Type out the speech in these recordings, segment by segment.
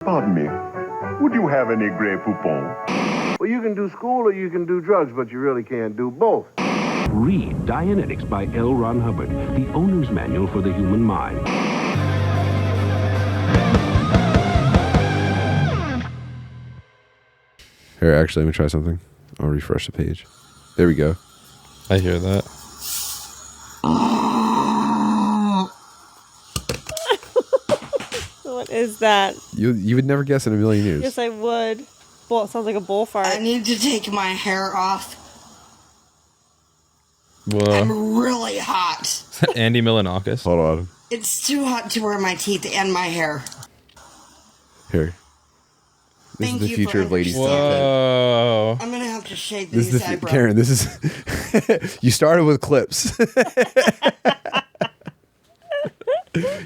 Pardon me. Would you have any Grey Poupon? Well, you can do school or you can do drugs, but you really can't do both. Read Dianetics by L. Ron Hubbard, the owner's manual for the human mind. Here, actually, let me try something. I'll refresh the page. There we go. I hear that. What is that? You would never guess in a million years. Yes, I would. Well, it sounds like a bull fart. I need to take my hair off. Whoa. I'm really hot. Is that Andy Milonakis? Hold on. It's too hot to wear my teeth and my hair. Here. This Thank is the you future for of ladies' content. Whoa. I'm gonna have to shave This these is eyebrows. Kerryn, this is... You started with clips.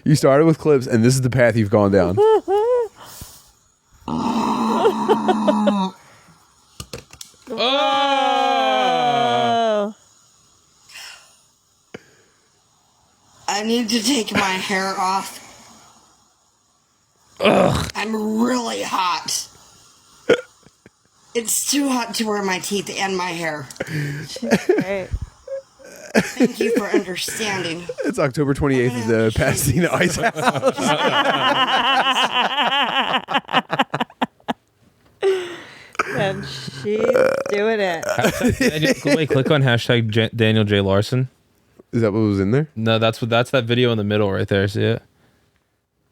You started with clips, and this is the path you've gone down. Oh. I need to take my hair off. Ugh. I'm really hot. It's too hot to wear my teeth and my hair. Great. Thank you for understanding. It's October 28th at the Pasadena Ice House. And she's doing it. Wait, click on hashtag Daniel J. Larson. Is that what was in there? No, that's that video in the middle right there. See it?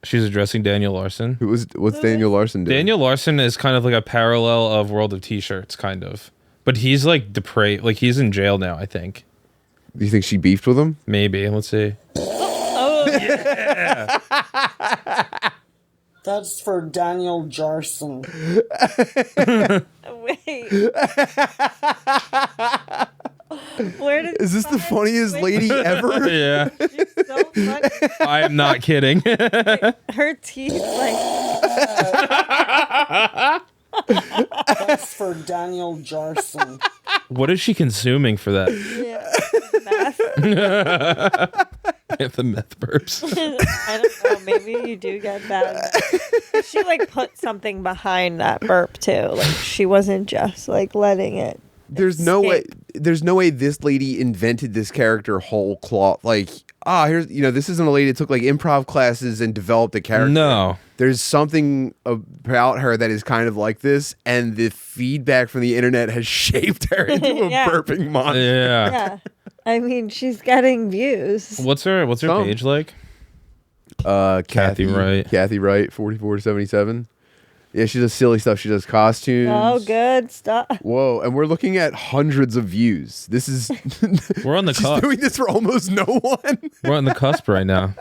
She's addressing Daniel Larson. What's Daniel Larson doing? Daniel Larson is kind of like a parallel of World of T-Shirts, kind of. But he's like depraved. Like he's in jail now, I think. Do you think she beefed with him? Maybe. Let's see. Oh, Yeah. That's for Daniel Jarson. wait. Where did Is this the funniest lady ever? Yeah. She's so funny. I am not kidding. Her teeth, like. That's for Daniel Jarson. What is she consuming for that? Yeah. Meth. The meth burps. I don't know. Maybe you do get that. She like put something behind that burp too. Like she wasn't just like letting it. There's no way this lady invented this character whole cloth. Like, here's, this isn't a lady that took like improv classes and developed a character. No. There's something about her that is kind of like this, and the feedback from the internet has shaped her into a Yeah. burping monster. Yeah. Yeah. I mean, she's getting views. What's her page like? Kathy Wright. Kathy Wright, 44 to 77. Yeah, she does silly stuff. She does costumes. Oh, good stuff. Whoa, and we're looking at hundreds of views. This is We're on the she's cusp. doing this for almost no one. We're on the cusp right now.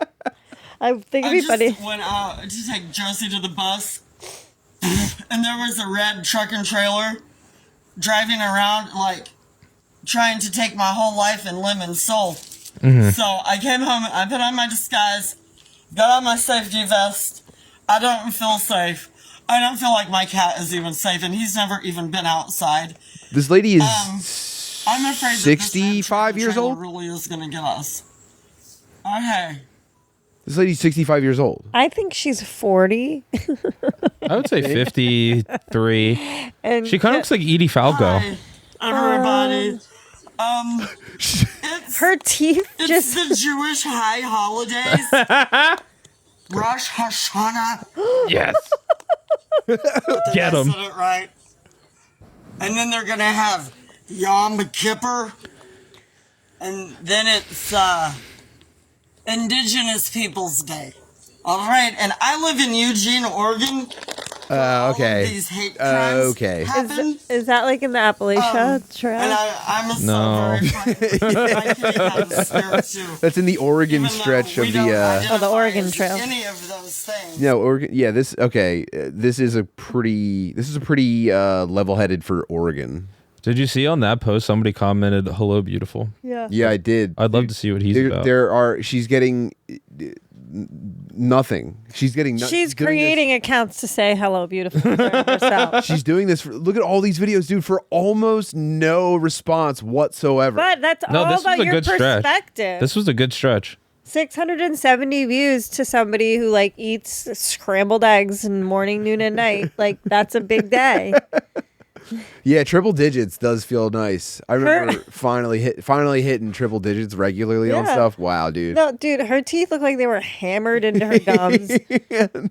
I think I everybody. just went out to take Josie to the bus, and there was a red truck and trailer driving around, like, trying to take my whole life in limb and soul. So I came home, I put on my disguise, got on my safety vest. I don't feel safe. I don't feel like my cat is even safe, and he's never even been outside. This lady is I'm afraid 65 years old. Really is going to get us. Okay. This lady's 65 years old. I think she's 40. I would say 53. And She kind of looks like Edie Falco. Hi, everybody. her teeth It's just. the Jewish high holidays. Rosh Hashanah. Yes. Get I him. said it right. And then they're gonna have Yom Kippur. And then it's Indigenous Peoples Day. All right, and I live in Eugene, Oregon. All of Okay. these hate crimes Okay. happen. Is that like in the Appalachia And Trail? I'm a No. so very funny. My kitty has there too. That's in the Oregon Even though stretch we of don't the. identify the Oregon as Trail. Any of those things. No, Oregon. Yeah, this. Okay, this is a pretty level-headed for Oregon. Did you see on that post somebody commented, "Hello, beautiful"? Yeah. Yeah, I did. I'd love to see what he's about. She's getting nothing. She's getting. She's creating accounts to say hello, beautiful to herself. She's doing this. Look at all these videos, dude, for almost no response whatsoever. But that's No, all this about was a your good stretch. perspective. This was a good stretch. 670 views to somebody who like eats scrambled eggs in morning, noon, and night. Like that's a big day. Yeah, triple digits does feel nice. I remember finally hitting triple digits regularly on Yeah. stuff. Wow, dude. No, dude, her teeth look like they were hammered into her gums.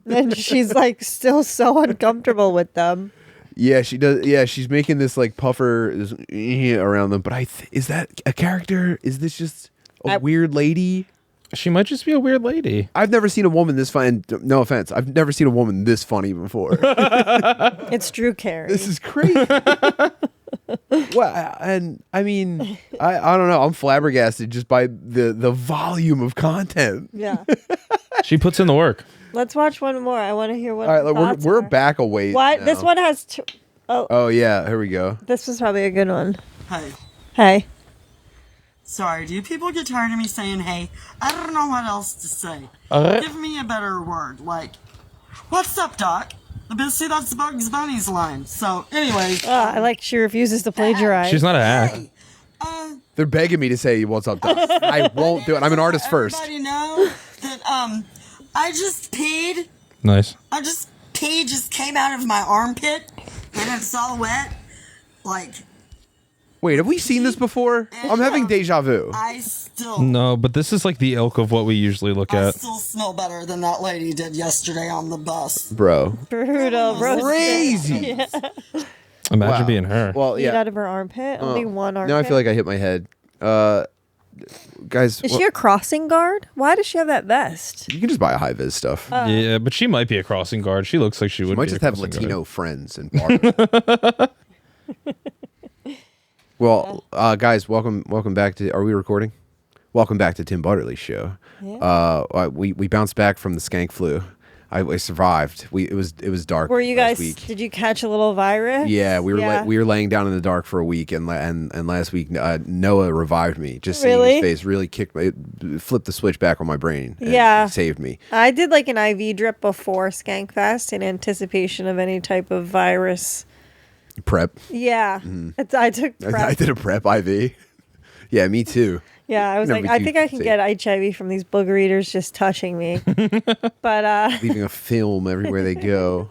And she's like still so uncomfortable with them. Yeah, she does. Yeah, she's making this like puffer around them. But is that a character? Is this just a weird lady? She might just be a weird lady. I've never seen a woman this funny. No offense, I've never seen a woman this funny before. It's Drew Carey. This is crazy. Well, and I mean, I don't know. I'm flabbergasted just by the volume of content. Yeah. She puts in the work. Let's watch one more. I want to hear what. All right, the thoughts we're are. back a ways. What? now. This one has two. Oh yeah, here we go. This was probably a good one. Hey. Hey. Sorry, do people get tired of me saying hey? I don't know what else to say. Give me a better word, like, what's up, Doc? See, that's Bugs Bunny's line. So, anyway. I like she refuses to plagiarize. She's not a hack. Hey, They're begging me to say what's up, Doc. I won't do it. I'm an artist first. Everybody know that, I just peed. Nice. Pee just came out of my armpit, and it's all wet. Like, Wait, have we seen this before? I'm having deja vu. I still... No, but this is like the ilk of what we usually look I at. still smell better than that lady did yesterday on the bus. Bro. Brutal. Crazy. Imagine being her. Well, Eat yeah. out of her armpit. Only one armpit. Now I feel like I hit my head. Guys, Is she a crossing guard? Why does she have that vest? you can just buy a high vis stuff. Yeah, but she might be a crossing guard. She looks like she would Might be just a have crossing Latino guard. friends and barbers. Well, guys, welcome back to. Are we recording? Welcome back to Tim Butterly's show. Yeah. We bounced back from the skank flu. I survived. It was dark. Were you last guys? week. Did you catch a little virus? Yeah, we were Yeah. we were laying down in the dark for a week, and last week Noah revived me. Just seeing Really? his face really flipped the switch back on my brain. And Yeah. it saved me. I did like an IV drip before Skankfest in anticipation of any type of virus. Prep. Yeah, I took prep. I did a prep IV. Yeah, me too. Yeah, I was Never like, be I too think I can safe. get HIV from these booger eaters just touching me. But Leaving a film everywhere they go.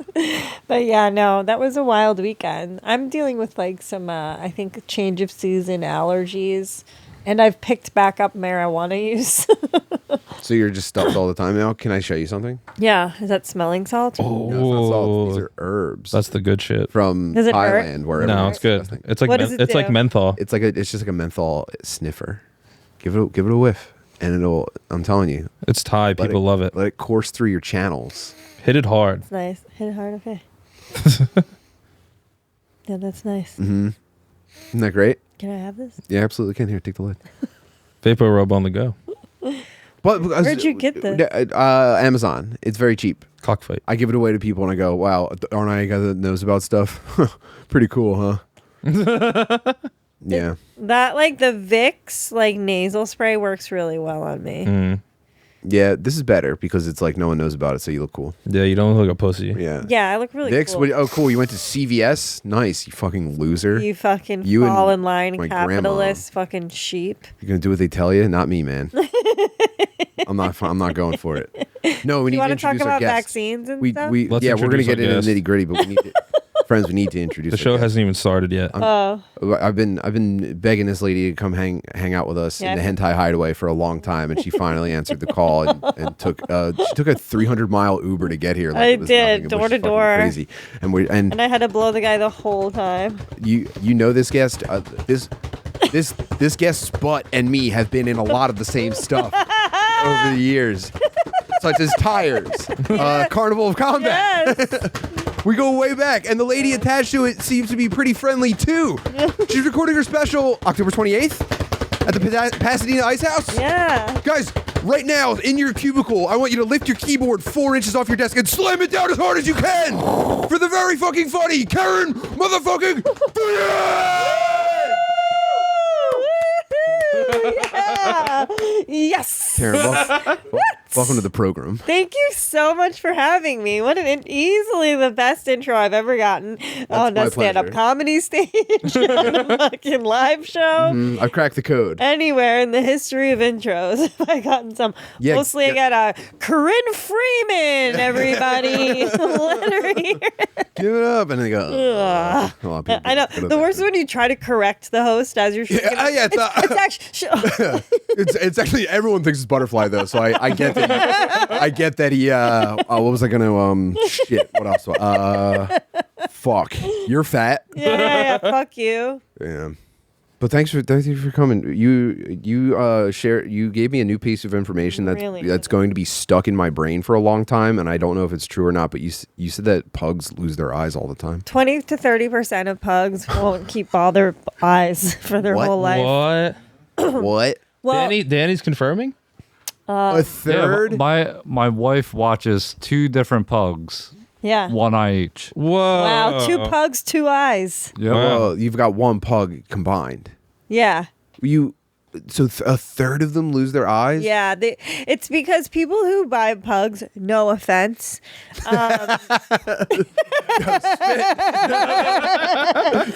but yeah, no, that was a wild weekend. I'm dealing with like some I think change of season allergies, and I've picked back up marijuana use. So you're just stuffed all the time now? Can I show you something? Yeah, is that smelling salt? Oh, No, it's not salt. These are herbs. that's the good shit. from Does it hurt? Thailand, where No, everyone's it's good. disgusting. It's like What does it it's like do? menthol. It's just like a menthol sniffer. Give it a whiff, and it'll. I'm telling you, It's Thai. let People love it. Let it course through your channels. Hit it hard. It's nice. Hit it hard, okay. Yeah, that's nice. Isn't that great? Can I have this? Yeah, absolutely can. Here, take the lid. Vapor rub on the go. But Where'd you get this? Amazon. It's very cheap. Cockfight. I give it away to people, and I go, "Wow, aren't I a guy that knows about stuff? Pretty cool, huh?" Yeah. That like the Vicks like nasal spray works really well on me. Yeah, this is better because it's like no one knows about it, so you look cool. Yeah, you don't look like a pussy. Yeah. Yeah, I look really Vicks, cool. oh, cool. You went to CVS? Nice, you fucking loser. You fucking You fall and in line, my grandma. capitalist, fucking sheep. You're gonna do what they tell you? Not me, man. I'm not going for it. No, we need You to want to talk introduce our about guest. vaccines and We, stuff? Let's yeah, we're gonna introduce get our into guest. the nitty gritty, but we need to, friends. We need to introduce The our show guest. hasn't even started yet. I've been begging this lady to come hang out with us Yeah. in the hentai hideaway for a long time, and she finally answered the call and took a 300-mile Uber to get here. Like I it was nothing, did, which door is to fucking door. crazy. And And I had to blow the guy the whole time. you know this guest this guest's butt and me have been in a lot of the same stuff over the years, such as tires, Carnival of Combat. Yes. We go way back, and the lady attached to it seems to be pretty friendly too. She's recording her special October 28th at the Pasadena Ice House. Yeah. Guys, right now in your cubicle, I want you to lift your keyboard 4 inches off your desk and slam it down as hard as you can for the very fucking funny Kerryn motherfucking Feehan! Yeah. Yes. Karen, welcome to the program. Thank you so much for having me. What easily the best intro I've ever gotten on my a stand-up pleasure. comedy stage, on a fucking live show. I've cracked the code. Anywhere in the history of intros, I've gotten some. Yeah, Mostly I got a Kerryn Freeman, everybody. Letter here. Give it up. And they go, Ugh. a lot of people I know. go to The that. worst is when you try to correct the host as you're shooting. It's actually. it's actually everyone thinks it's butterfly though, so I get that. I get that he. What was I gonna? Shit. What else? Fuck. You're fat. Yeah. Fuck you. Yeah. But thank you for coming. You gave me a new piece of information that's going to be stuck in my brain for a long time, and I don't know if it's true or not. But you said that pugs lose their eyes all the time. 20 to 30% of pugs won't keep all their eyes for their What? whole life. What? What? Well, Danny's confirming? A third? My wife watches 2 different pugs, yeah. 1 eye each. Whoa. Wow, 2 pugs, 2 eyes. Yeah. Well, you've got 1 pug combined. Yeah. So a third of them lose their eyes? Yeah, it's because people who buy pugs, no offense,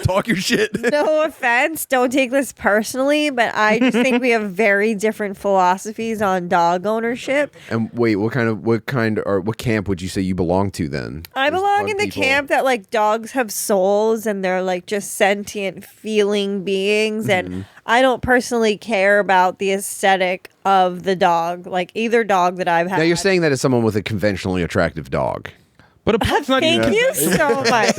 Talk your shit. no offense, don't take this personally, but I just think we have very different philosophies on dog ownership. And wait, what camp would you say you belong to then? I There's belong pug in the people. camp that like dogs have souls and they're like just sentient feeling beings, and I don't personally care about the aesthetic of the dog, like either dog that I've had. Now you're saying that as someone with a conventionally attractive dog. But a pug's not Thank even you so much.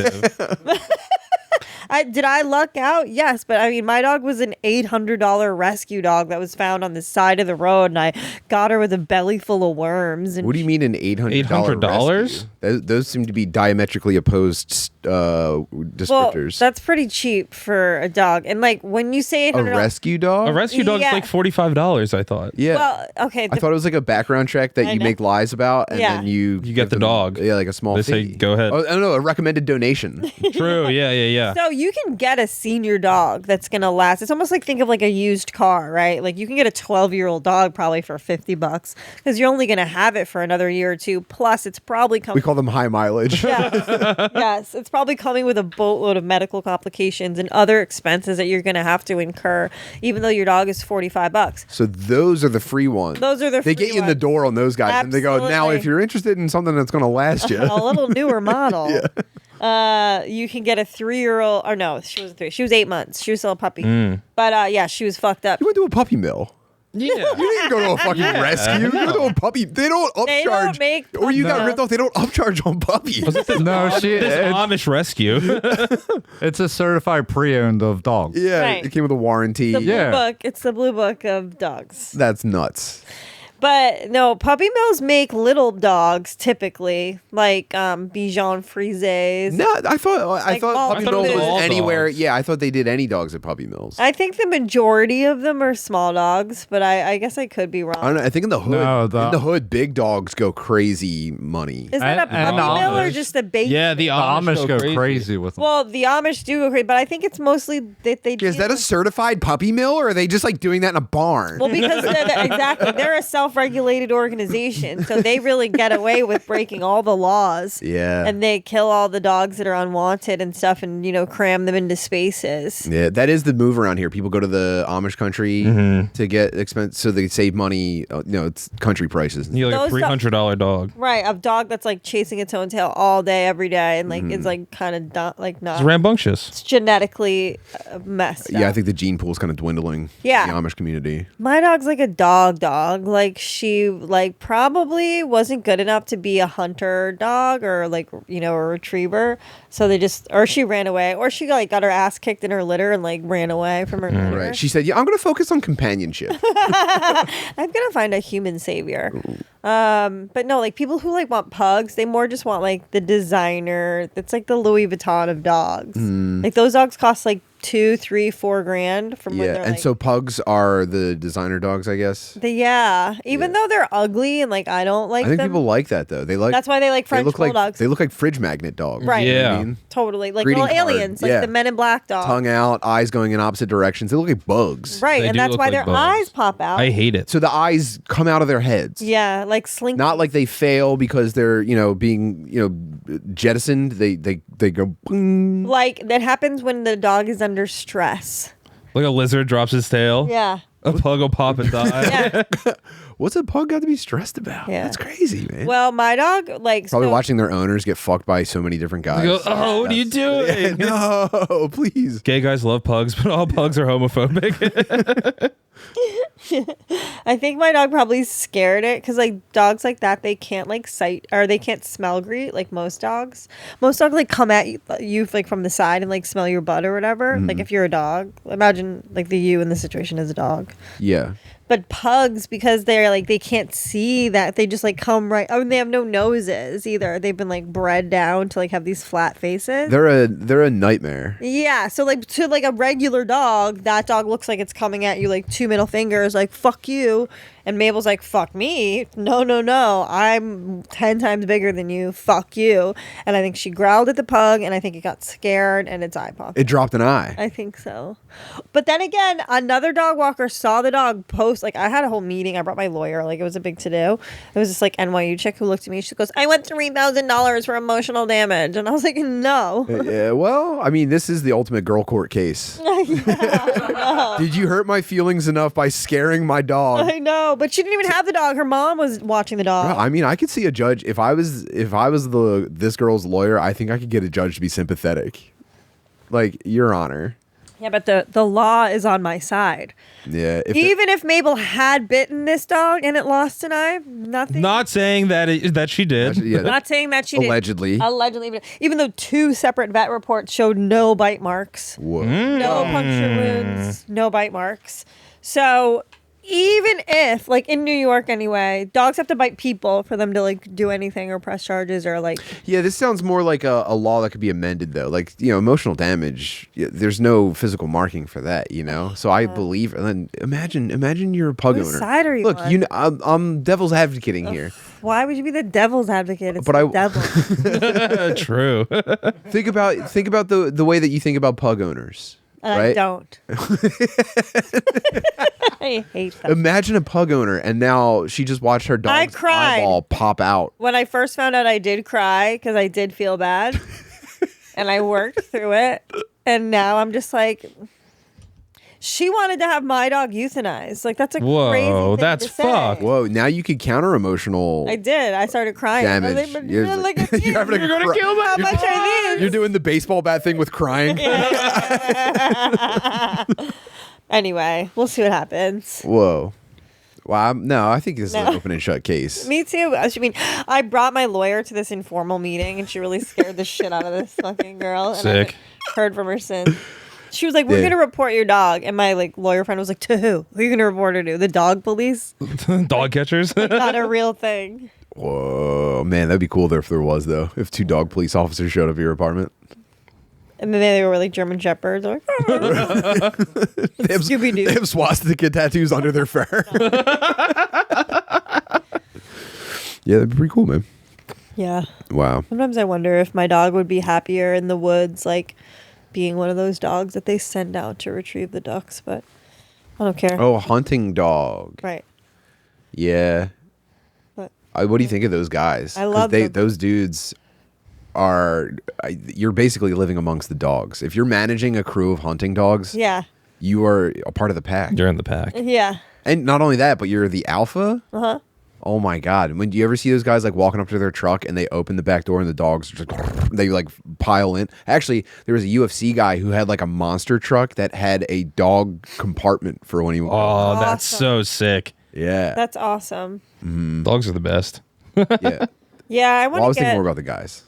Did I luck out? Yes, but I mean, my dog was an $800 rescue dog that was found on the side of the road, and I got her with a belly full of worms. And What do you mean an $800? $800? Those seem to be diametrically opposed Well, descriptors. that's pretty cheap for a dog. And like when you say a $800, rescue dog? A rescue dog's Yeah. like $45, I thought. Yeah. well, okay, I thought it was like a background check that I you know. make lies about, and Yeah. then you get give the them- dog. Yeah, like a small They say, fee. "Go ahead." Oh, I don't know, a recommended donation. True. Yeah. So you can get a senior dog that's gonna last. It's almost like think of like a used car, right? Like you can get a 12-year-old dog probably for $50 because you're only gonna have it for another year or two. Plus, it's probably coming. We call them high mileage. Yes, it's probably coming with a boatload of medical complications and other expenses that you're gonna have to incur, even though your dog is $45. So those are the free ones. Those are the They free get you in the ones. door on those guys, and they go, now Absolutely. if you're interested in something that's going to last you. A little newer model. You can get a 3-year-old, or no, she wasn't 3. She was 8 months. She was still a puppy. But yeah, she was fucked up. You went to a puppy mill. Yeah. You didn't go to a fucking rescue. You went to a puppy. They don't upcharge. They don't make or you got puppy ripped off. They don't upcharge on puppies. No, This Amish rescue. it's a certified pre-owned of dogs. Yeah, Right. it came with a warranty. The blue Yeah. book. It's the blue book of dogs. That's nuts. But no, puppy mills make little dogs typically, like Bichon Frises. No, I thought Like puppy Maltese. mills I thought it was was all anywhere. dogs. Yeah, I thought they did any dogs at puppy mills. I think the majority of them are small dogs, but I guess I could be wrong. I don't know. I think in the hood, No, in the hood, big dogs go crazy money. Is that a And puppy mill or Amish. just a baby? Yeah, the The Amish go crazy. crazy with them. Well, the Amish do go crazy, but I think it's mostly that they. Is that a certified puppy mill, or are they just like doing that in a barn? Well, because exactly, they're a self-regulated organization, so they really get away with breaking all the laws. Yeah. And they kill all the dogs that are unwanted and stuff, and cram them into spaces. Yeah, that is the move around here. People go to the Amish country to get expense, so they save money. It's country prices. You like a Those $300 dog. Right, a dog that's like chasing its own tail all day, every day, and like it's like kind of not. It's rambunctious. It's genetically messed up. Yeah, I think the gene pool is kind of dwindling. Yeah. in the Amish community. My dog's like a dog. Like she probably wasn't good enough to be a hunter dog or a retriever. So she ran away, or she got her ass kicked in her litter and ran away from her litter. Right. She said, "Yeah, I'm going to focus on companionship." I'm gonna find a human savior. But no, like people who like want pugs, they more just want like the designer. It's like the Louis Vuitton of dogs. Like those dogs cost like $2, $3, $4 from when Yeah, they're and like, so pugs are the designer dogs, I guess. even though they're ugly and like I don't like I think them. people like that though. They like. That's why they like French look bulldogs. They look like fridge magnet dogs. Right. You know what I Yeah. mean? Totally, like Greeting little card, aliens, like yeah. the Men in Black dog. Tongue out, eyes going in opposite directions. They look like bugs. Right, They and do that's look why like their bugs. eyes pop out. I hate it. So the eyes come out of their heads. Yeah, like slinky. Not like they fail because they're being jettisoned. They go. Boing. Like that happens when the dog is under stress. Like a lizard drops his tail. Yeah. A pug will pop and die. Yeah. What's a pug got to be stressed about? Yeah. That's crazy, man. Well, my dog like Probably so- watching their owners get fucked by so many different guys. They go, oh, what are you doing? No, please. Gay guys love pugs, but all pugs are homophobic. I think my dog probably scared it because like dogs like that they can't like sight or they can't smell greet like most dogs. Most dogs like come at you like from the side and like smell your butt or whatever. Like if you're a dog, imagine like the you in the situation as a dog. Yeah. But pugs, because they're like they can't see that, they just like come right. Oh, and they have no noses either. They've been like bred down to like have these flat faces. They're a nightmare. Yeah, so like to like a regular dog, that dog looks like it's coming at you like 2 middle fingers, like fuck you. And Mabel's like, fuck me. No, no, no. I'm 10 times bigger than you. Fuck you. And I think she growled at the pug and I think it got scared and its eye popped. It dropped an eye. I think so. But then again, another dog walker saw the dog post. Like, I had a whole meeting. I brought my lawyer. Like, it was a big to-do. It was this, like, NYU chick who looked at me. She goes, I went $3,000 for emotional damage. And I was like, no. Yeah, well, I mean, this is the ultimate girl court case. Did you hurt my feelings enough by scaring my dog? I know. But she didn't even have the dog. Her mom was watching the dog. Well, I mean, I could see a judge if I was this girl's lawyer. I think I could get a judge to be sympathetic, like, Your Honor. Yeah, but the law is on my side. Yeah. Even if Mabel had bitten this dog and it lost an eye, nothing. Not saying that she did. Yeah, Not saying that she did. Allegedly. Allegedly. Even though 2 separate vet reports showed no bite marks. Whoa. No puncture wounds, no bite marks. So even if, like in New York anyway, dogs have to bite people for them to like do anything or press charges or like. Yeah, this sounds more like a law that could be amended, though. Like, emotional damage. There's no physical marking for that, So I believe. And then imagine you're a pug Whose owner. side are you Look, on? I'm devil's advocating here. Why would you be the devil's advocate? It's But the devil. True. Think about the way that you think about pug owners. And right? I don't. I hate them. Imagine a pug owner, and now she just watched her dog's cried. eyeball pop out. When I first found out, I did cry because I did feel bad. And I worked through it. And now I'm just like, she wanted to have my dog euthanized. Like, that's a crazy thing that's to say. fucked. Whoa, now you could counter emotional I did. I started crying. I was damage. like, but look at me. You're having a gonna kill How much I need. You're doing the baseball bat thing with crying. Anyway, we'll see what happens. Whoa. Well, no, I think this is No. an open and shut case. Me too. I mean, I brought my lawyer to this informal meeting, and she really scared the shit out of this fucking girl. And I Sick. haven't heard from her since. She was like, "We're Yeah. gonna report your dog," and my like lawyer friend was like, "To who? Who are you gonna report her to? The dog police? Dog catchers. Not a real thing." Whoa, man, that'd be cool if there was, though. If 2 dog police officers showed up at your apartment. And then they were like German shepherds. Like, They have, Scooby-Doo. they have swastika tattoos under their fur. Yeah, that'd be pretty cool, man. yeah. Wow. Sometimes I wonder if my dog would be happier in the woods, like being one of those dogs that they send out to retrieve the ducks. But I don't care. Oh, hunting dog. Right. Yeah. But What do you think of those guys? I love them. Those dudes are. You're basically living amongst the dogs. If you're managing a crew of hunting dogs, yeah. you are a part of the pack. You're in the pack. Yeah. And not only that, but you're the alpha. Uh-huh. Oh my God. When do you ever see those guys like walking up to their truck and they open the back door and the dogs just they like pile in? Actually, there was a UFC guy who had like a monster truck that had a dog compartment for when he Oh, that's Awesome. so sick. Yeah. That's awesome. Dogs are the best. Yeah. Yeah, I Well, I want was to thinking get. more about the guys.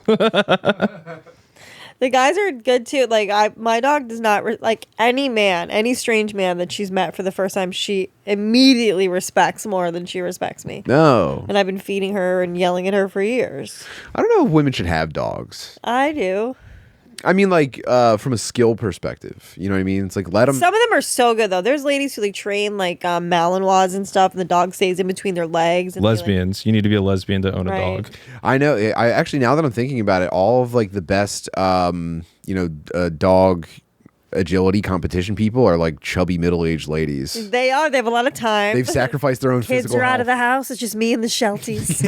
The guys are good too. Like my dog does not like any strange man that she's met for the first time. She immediately respects more than she respects me. No. And I've been feeding her and yelling at her for years. I don't know if women should have dogs. I do. I mean, like, from a skill perspective, you know what I mean? It's like, let them. Some of them are so good though. There's ladies who like train like Malinois and stuff, and the dog stays in between their legs. And Lesbians. You need to be a lesbian to own Right. a dog. I know. I actually, now that I'm thinking about it, all of like the best, dog agility competition people are like chubby middle-aged ladies. They are. They have a lot of time. They've sacrificed their own Kids physical are out of the health. house. It's just me and the Shelties.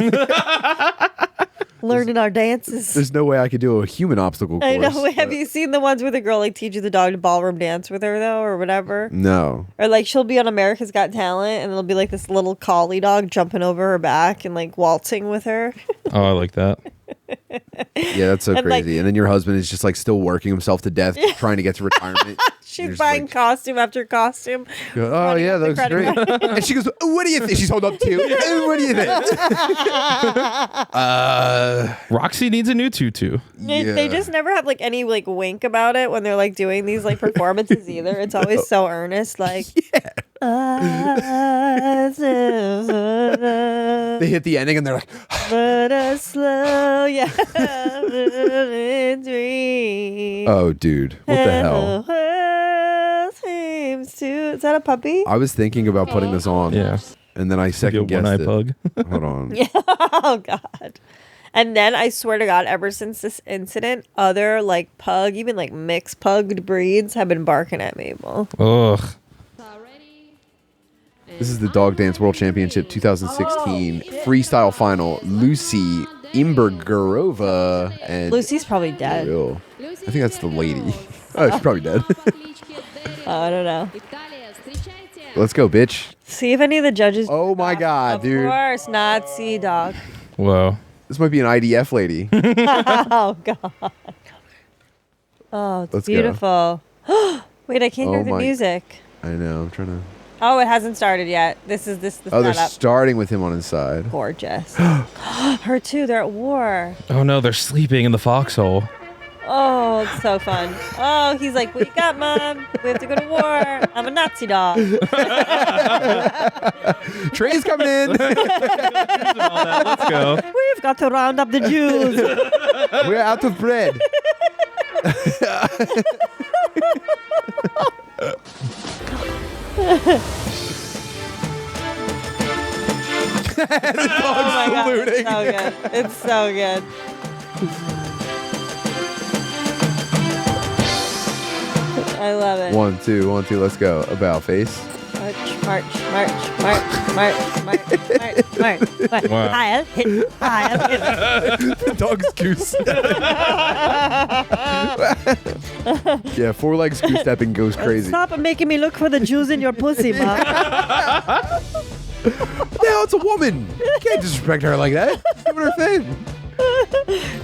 Learning our dances. There's no way I could do a human obstacle course. I know. Have but- you seen the ones where the girl like teaches the dog to ballroom dance with her though, or whatever? No. Or like she'll be on America's Got Talent, and there'll be like this little collie dog jumping over her back and like waltzing with her. Oh, I like that. Yeah, that's so And, like- crazy. And then your husband is just like still working himself to death, trying to get to retirement. You're She's just buying like, costume after costume. oh yeah, that the looks credit great. And she goes, oh, "What do you think?" She's holding up too. What do you think? Roxy needs a new tutu. They just never have like any like wink about it when they're like doing these like performances either. It's always so earnest, like They hit the ending and they're like, but a slow dream. "Oh, dude, what the hell?" Seems to. Is that a puppy? I was thinking about putting this on. Yeah. And then I Maybe a second guessed one-eye it. pug. Hold on. Oh God. And then I swear to God, ever since this incident, other like pug, even like mixed pugged breeds have been barking at me. Well, Ugh. This is the Dog Dance World Championship 2016 freestyle final. Lucy Imbergerova and Lucy's probably dead. Ew. I think that's the lady. Oh, she's probably dead. I don't know. Let's go, bitch. See if any of the judges. Oh my God, Of dude. course, not Sea Dog. Whoa. This might be an IDF lady. Oh God. Oh, it's Let's go. beautiful. Wait, I can't Oh hear the my- music. I know. I'm trying to. Oh, it hasn't started yet. This is the Oh, they're setup. starting with him on his side. Gorgeous. Her too. They're at war. Oh no, they're sleeping in the foxhole. Oh, it's so fun. Oh, he's like, wake up, Mom. We have to go to war. I'm a Nazi dog. Train's coming in. Let's go. We've got to round up the Jews. We're out of bread. Oh my God. It's so good. It's so good. I love it. 1, 2, 1, 2. Let's go. About face. March, march, march, march, march, march, march, march, march. Wow. Heil Hitler, Heil Hitler. Dog's goose. Yeah, 4 legs goose stepping goes crazy. Stop making me look for the Jews in your pussy, Mom. No, it's a woman. You can't disrespect her like that. Give her a thing.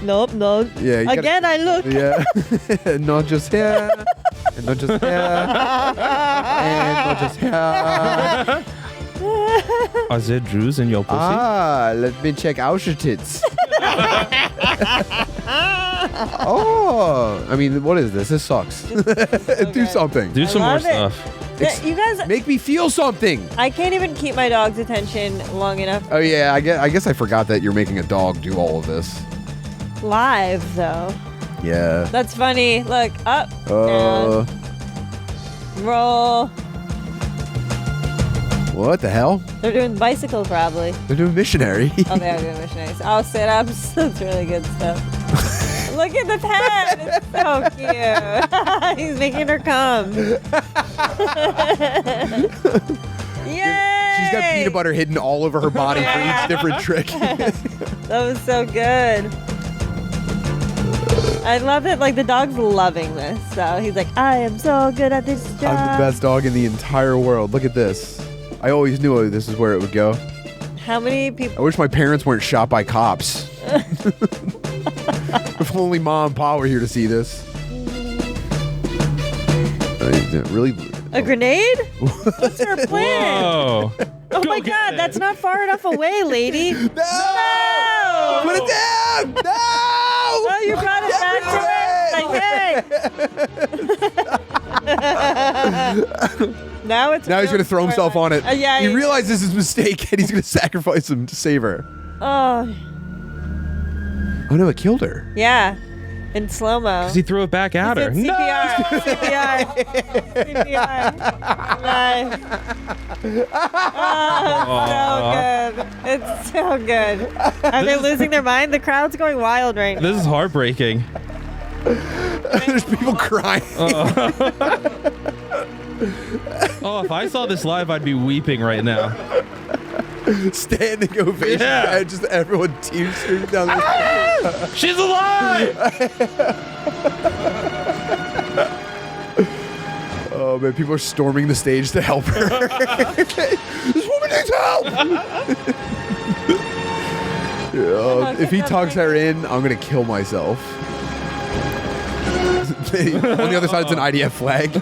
Nope, no. Yeah. You Again, I look. Yeah. Not just here. And not just here. And not just here. Are there Jews in your pussy? Ah, let me check Auschwitz. Oh, I mean, what is this? This sucks. Do something. Do some more love it. stuff. Yeah, you guys, Make me feel something. I can't even keep my dog's attention long enough. Oh yeah, I guess I forgot that you're making a dog do all of this. Live, though. Yeah. That's funny. Look, up, down, roll. What the hell? They're doing bicycle, probably. They're doing missionary. Oh, they are doing missionaries. Oh, sit-ups. That's really good stuff. Look at the pet. It's so cute. He's making her come. Yay! She's got peanut butter hidden all over her body for each different trick. That was so good. I love it. Like, the dog's loving this. So he's like, I am so good at this job. I'm the best dog in the entire world. Look at this. I always knew this is where it would go. How many people? I wish my parents weren't shot by cops. If only Mom and Pa were here to see this. Really? A grenade? What's her plan? Whoa. Oh Go my get God, it. that's not far enough away, lady. No! No! Put it down! No! Oh, you brought it back to it? Now it's Now he's gonna throw himself on it. Yeah, He realizes his mistake and he's gonna sacrifice him to save her. Oh, Oh no, it killed her. yeah. In slow mo. Does he throw it back at her? No. CPR. CPR. Nice. Oh, so good. It's so good. Are they losing their mind? The crowd's going wild right now. This is heartbreaking. There's people crying. Oh, if I saw this live, I'd be weeping right now. Standing ovation. Yeah. And just everyone tears streaming down the She's alive! Oh man, people are storming the stage to help her. This woman needs help. If he tugs her in, I'm gonna kill myself. On the other side, it's an IDF flag.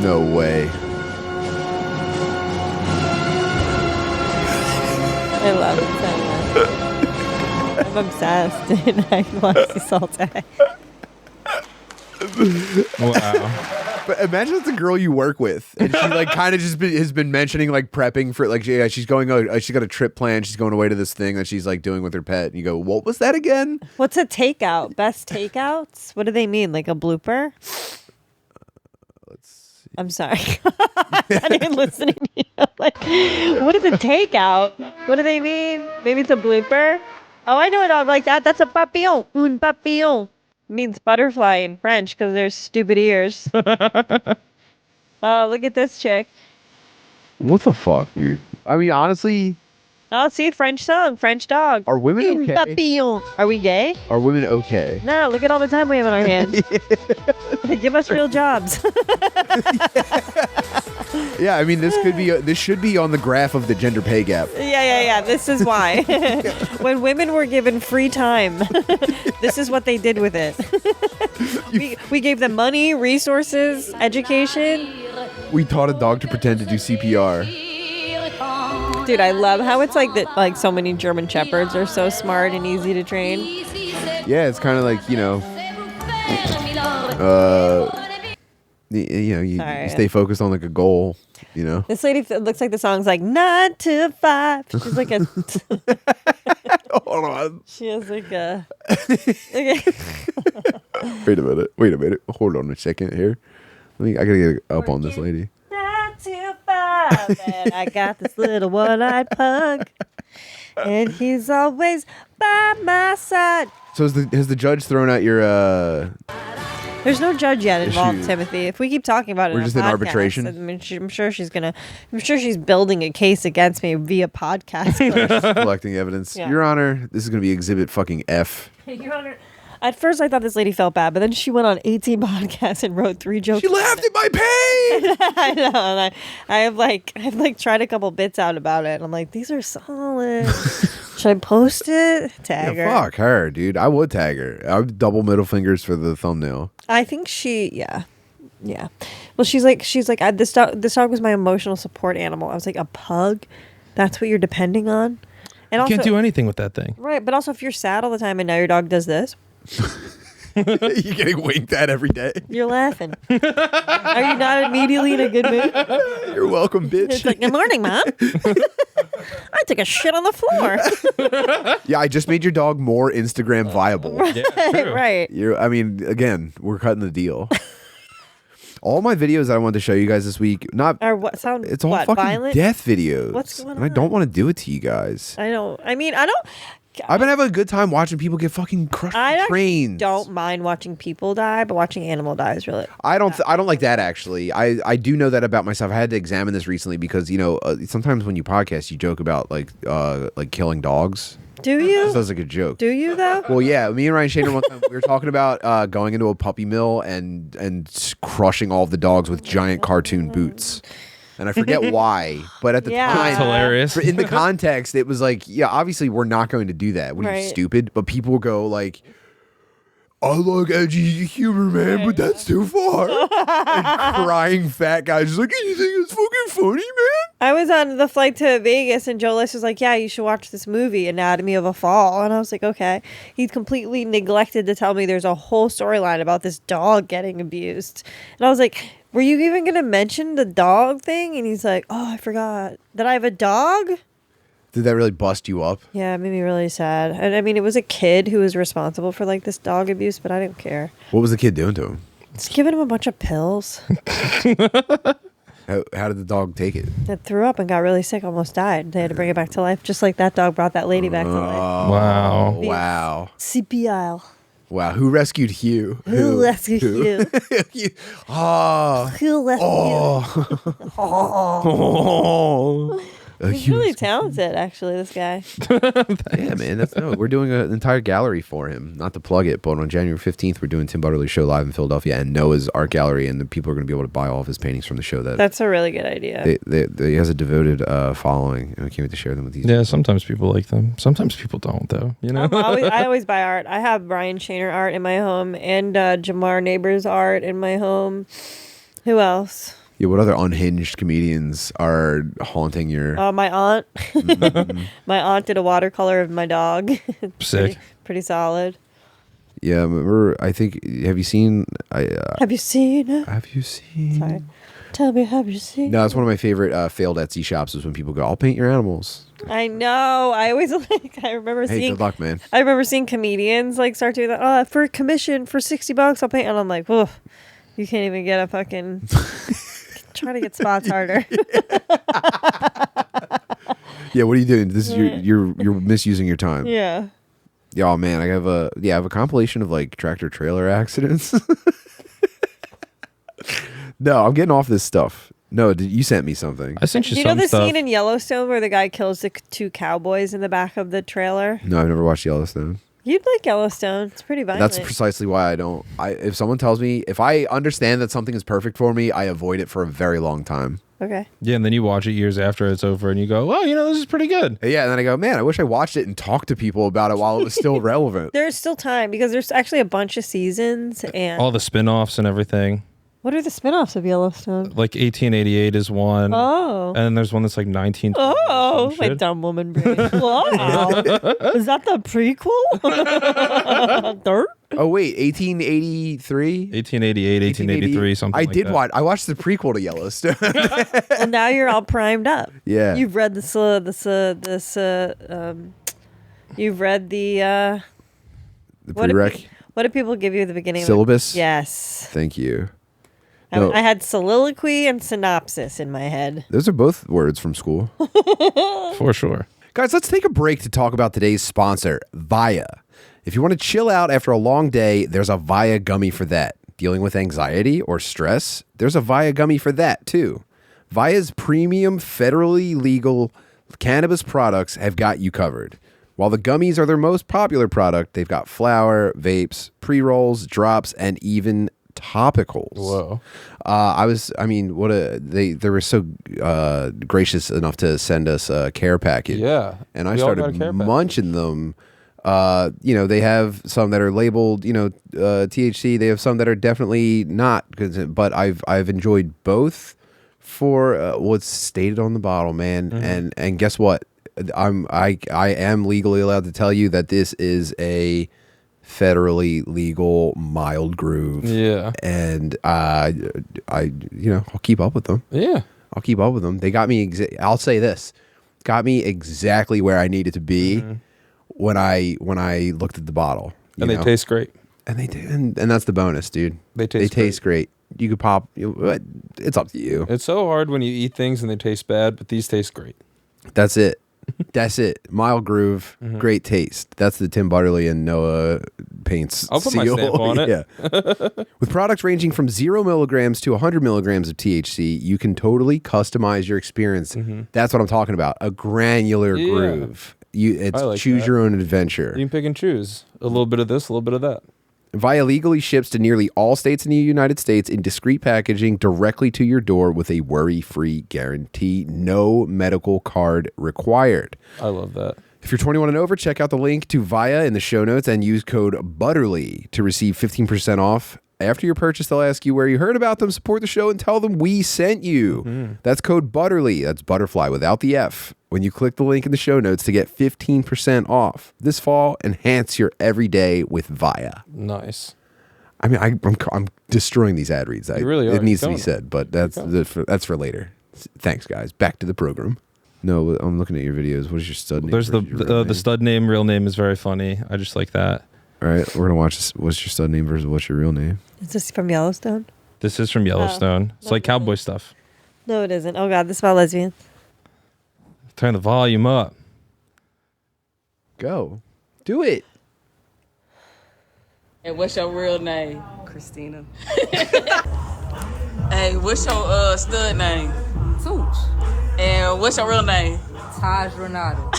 No way. I love it so much. I'm obsessed, dude. I watch this all day. Wow. But imagine it's a girl you work with, and she like kind of just has been mentioning like prepping for like she's going. She's got a trip planned. She's going away to this thing that she's like doing with her pet. And you go, what was that again? What's a takeout? Best takeouts? What do they mean? Like a blooper? I'm sorry. I'm not even listening to you. Like, what is a takeout? What do they mean? Maybe it's a blooper? Oh, I know it all like that. That's a papillon. Un papillon. Means butterfly in French because there's stupid ears. Oh, look at this chick. What the fuck, dude? I mean, honestly, Oh, see, French song, French dog. are women Un okay? papillon. Are we gay? Are women okay? No, look at all the time we have on our hands. Give us real jobs. Yeah, I mean, this should be on the graph of the gender pay gap. Yeah. This is why. When women were given free time, this is what they did with it. We gave them money, resources, education. We taught a dog to pretend to do CPR. Dude, I love how it's like that. Like so many German shepherds are so smart and easy to train. Yeah, it's kind of like you Sorry. stay focused on like a goal. You know. This lady looks like the song's like 9 to 5. She's like a. Hold on. She has like a. Okay. Wait a minute. Hold on a second here. I gotta get up on this lady. 9 to 5, and I got this little one-eyed pug, and he's always by my side. So has the judge thrown out your There's no judge yet involved, Issue. Timothy. If we keep talking about it, We're on just a in podcast, arbitration? I mean, I'm sure she's building a case against me via podcast. first. collecting evidence? Yeah. Your Honor, this is gonna be exhibit fucking F. Your Honor, at first I thought this lady felt bad, but then she went on 18 podcasts and wrote 3 jokes. She laughed at my pain. I know. And I've tried a couple bits out about it, and I'm like, these are solid. Should I post it? Tag her. Fuck her, dude. I would tag her. I would double middle fingers for the thumbnail. I think yeah. Well, she's like, this dog was my emotional support animal. I was like, a pug? That's what you're depending on? And You also, can't do anything with that thing. right, but also if you're sad all the time and now your dog does this, You're getting winked at every day. you're laughing. Are you not immediately in a good mood? You're welcome, bitch. It's like, good morning, Mom. I took a shit on the floor. Yeah, I just made your dog more Instagram viable. Right. Again, we're cutting the deal. All my videos that I wanted to show you guys this week, Or what sound? it's all what, fucking violent? death videos. What's going And I don't on? want to do it to you guys. I don't. I've been having a good time watching people get fucking crushed I by actually trains. don't mind watching people die, but watching animal die is really. I don't like that actually. I do know that about myself. I had to examine this recently because sometimes when you podcast you joke about like killing dogs. Do This you? sounds like a joke. Do you though? Well, yeah, me and Ryan Shader one time we were talking about going into a puppy mill and crushing all of the dogs with giant cartoon boots. And I forget why, but at the Yeah. time, That's hilarious. in the context, it was like, yeah, obviously we're not going to do that. What are you, Right. stupid? But people will go like, I like edgy humor, man, but that's too far. And crying fat guys just like, you think it's fucking funny, man? I was on the flight to Vegas and Joe List was like, yeah, you should watch this movie, Anatomy of a Fall. And I was like, okay. He completely neglected to tell me there's a whole storyline about this dog getting abused. And I was like, were you even going to mention the dog thing? And he's like, oh, I forgot that I have a dog. Did that really bust you up? Yeah, it made me really sad. And I mean, it was a kid who was responsible for like this dog abuse, but I didn't care. What was the kid doing to him? Just giving him a bunch of pills. How did the dog take it? It threw up and got really sick, almost died. They had to bring it back to life, just like that dog brought that lady back to life. Wow. Wow. CPL. Wow. Who rescued Hugh? Who rescued you? Oh. Who rescued you? Oh. He's really talented, actually, this guy. Yeah, man. We're doing an entire gallery for him. Not to plug it, but on January 15th, we're doing Tim Butterly's show live in Philadelphia, and Noah's art gallery, and the people are going to be able to buy all of his paintings from the show. That's a really good idea. He has a devoted following, and we can't wait to share them with these. Yeah, sometimes people like them. Sometimes people don't, though. You know, I always buy art. I have Brian Shaner art in my home and Jamar Neighbors art in my home. Who else? Yeah, what other unhinged comedians are haunting your... My aunt. My aunt did a watercolor of my dog. Sick. Pretty solid. Yeah, remember, I think... Have you seen... Have you seen? Have you seen... Sorry. Tell me, have you seen? No, it's one of my favorite failed Etsy shops is when people go, I'll paint your animals. I know. I always I remember Hey, seeing... good luck, man. I remember seeing comedians like start doing that. Oh, for a commission for $60, I'll paint. And I'm like, whoa, you can't even get a fucking... Try to get spots harder. Yeah, what are you doing? This is you're misusing your time. Yeah. Yeah, oh man, I have a compilation of like tractor trailer accidents. No, I'm getting off this stuff. No, you sent me something. I sent you Do you some know the stuff. scene in Yellowstone where the guy kills the two cowboys in the back of the trailer? No, I've never watched Yellowstone. You'd like Yellowstone. It's pretty violent. That's precisely why I don't. If someone tells me, if I understand that something is perfect for me, I avoid it for a very long time. Okay. Yeah, and then you watch it years after it's over, and you go, "Well, this is pretty good." Yeah, and then I go, man, I wish I watched it and talked to people about it while it was still relevant. There's still time because there's actually a bunch of seasons and All the spin-offs and everything. What are the spin-offs of Yellowstone? Like 1888 is one. Oh. And then there's one that's like 19. Oh, my dumb woman brain. Wow. Is that the prequel? Dirt? Oh wait, 1883? 1888, 1883, something like that. I watched the prequel to Yellowstone. Well, now you're all primed up. Yeah. You've read you've read the prereq what do people give you at the beginning? syllabus. Yes. Thank you. No. I had soliloquy and synopsis in my head. Those are both words from school. For sure. Guys, let's take a break to talk about today's sponsor, Via. If you want to chill out after a long day, there's a Via gummy for that. Dealing with anxiety or stress, there's a Via gummy for that too. Via's premium, federally legal cannabis products have got you covered. While the gummies are their most popular product, they've got flower, vapes, pre-rolls, drops, and even topicals. Whoa. They were so gracious enough to send us a care package. Yeah. And I We all got a started care package. munching them. They have some that are labeled, THC. They have some that are definitely not, but I've enjoyed both for what's stated on the bottle, man. Mm-hmm. And guess what? I am legally allowed to tell you that this is a federally legal mild groove. Yeah. And I'll keep up with them. Yeah. I'll keep up with them. They got me. I'll say this, got me exactly where I needed to be when I looked at the bottle. And they taste great. And they do, and that's the bonus, dude. They taste great. You could pop. It's up to you. It's so hard when you eat things and they taste bad, but these taste great. That's it. That's it. Mild groove, great taste. That's the Tim Butterly and Noah Paints I'll put my seal. stamp on it. Yeah. With products ranging from 0 milligrams to 100 milligrams of THC, you can totally customize your experience. That's what I'm talking about. A granular groove. It's like choose that. your own adventure. You can pick and choose. A little bit of this, a little bit of that. Via legally ships to nearly all states in the United States in discreet packaging directly to your door with a worry-free guarantee. No medical card required. I love that. If you're 21 and over, check out the link to Via in the show notes and use code BUTTERLY to receive 15% off After your purchase, they'll ask you where you heard about them, support the show, and tell them we sent you. That's code BUTTERLY. That's butterfly without the F. When you click the link in the show notes to get 15% off. This fall, enhance your everyday with Via. Nice. I mean, I'm destroying these ad reads. You really are. It needs to Keep be going. said, but that's for later. Thanks, guys. Back to the program. No, I'm looking at your videos. What is your stud name? There's versus your real the name? stud name, real name is very funny. I just like that. All right, we're gonna watch this. What's your stud name versus what's your real name? Is this from Yellowstone? This is from Yellowstone. It's like cowboy stuff. No, it isn't. Oh God, this is about lesbians. Turn the volume up. Go, do it. And what's your real name? Christina. Hey, what's your stud name? Tooch. And what's your real name? Taj Renata.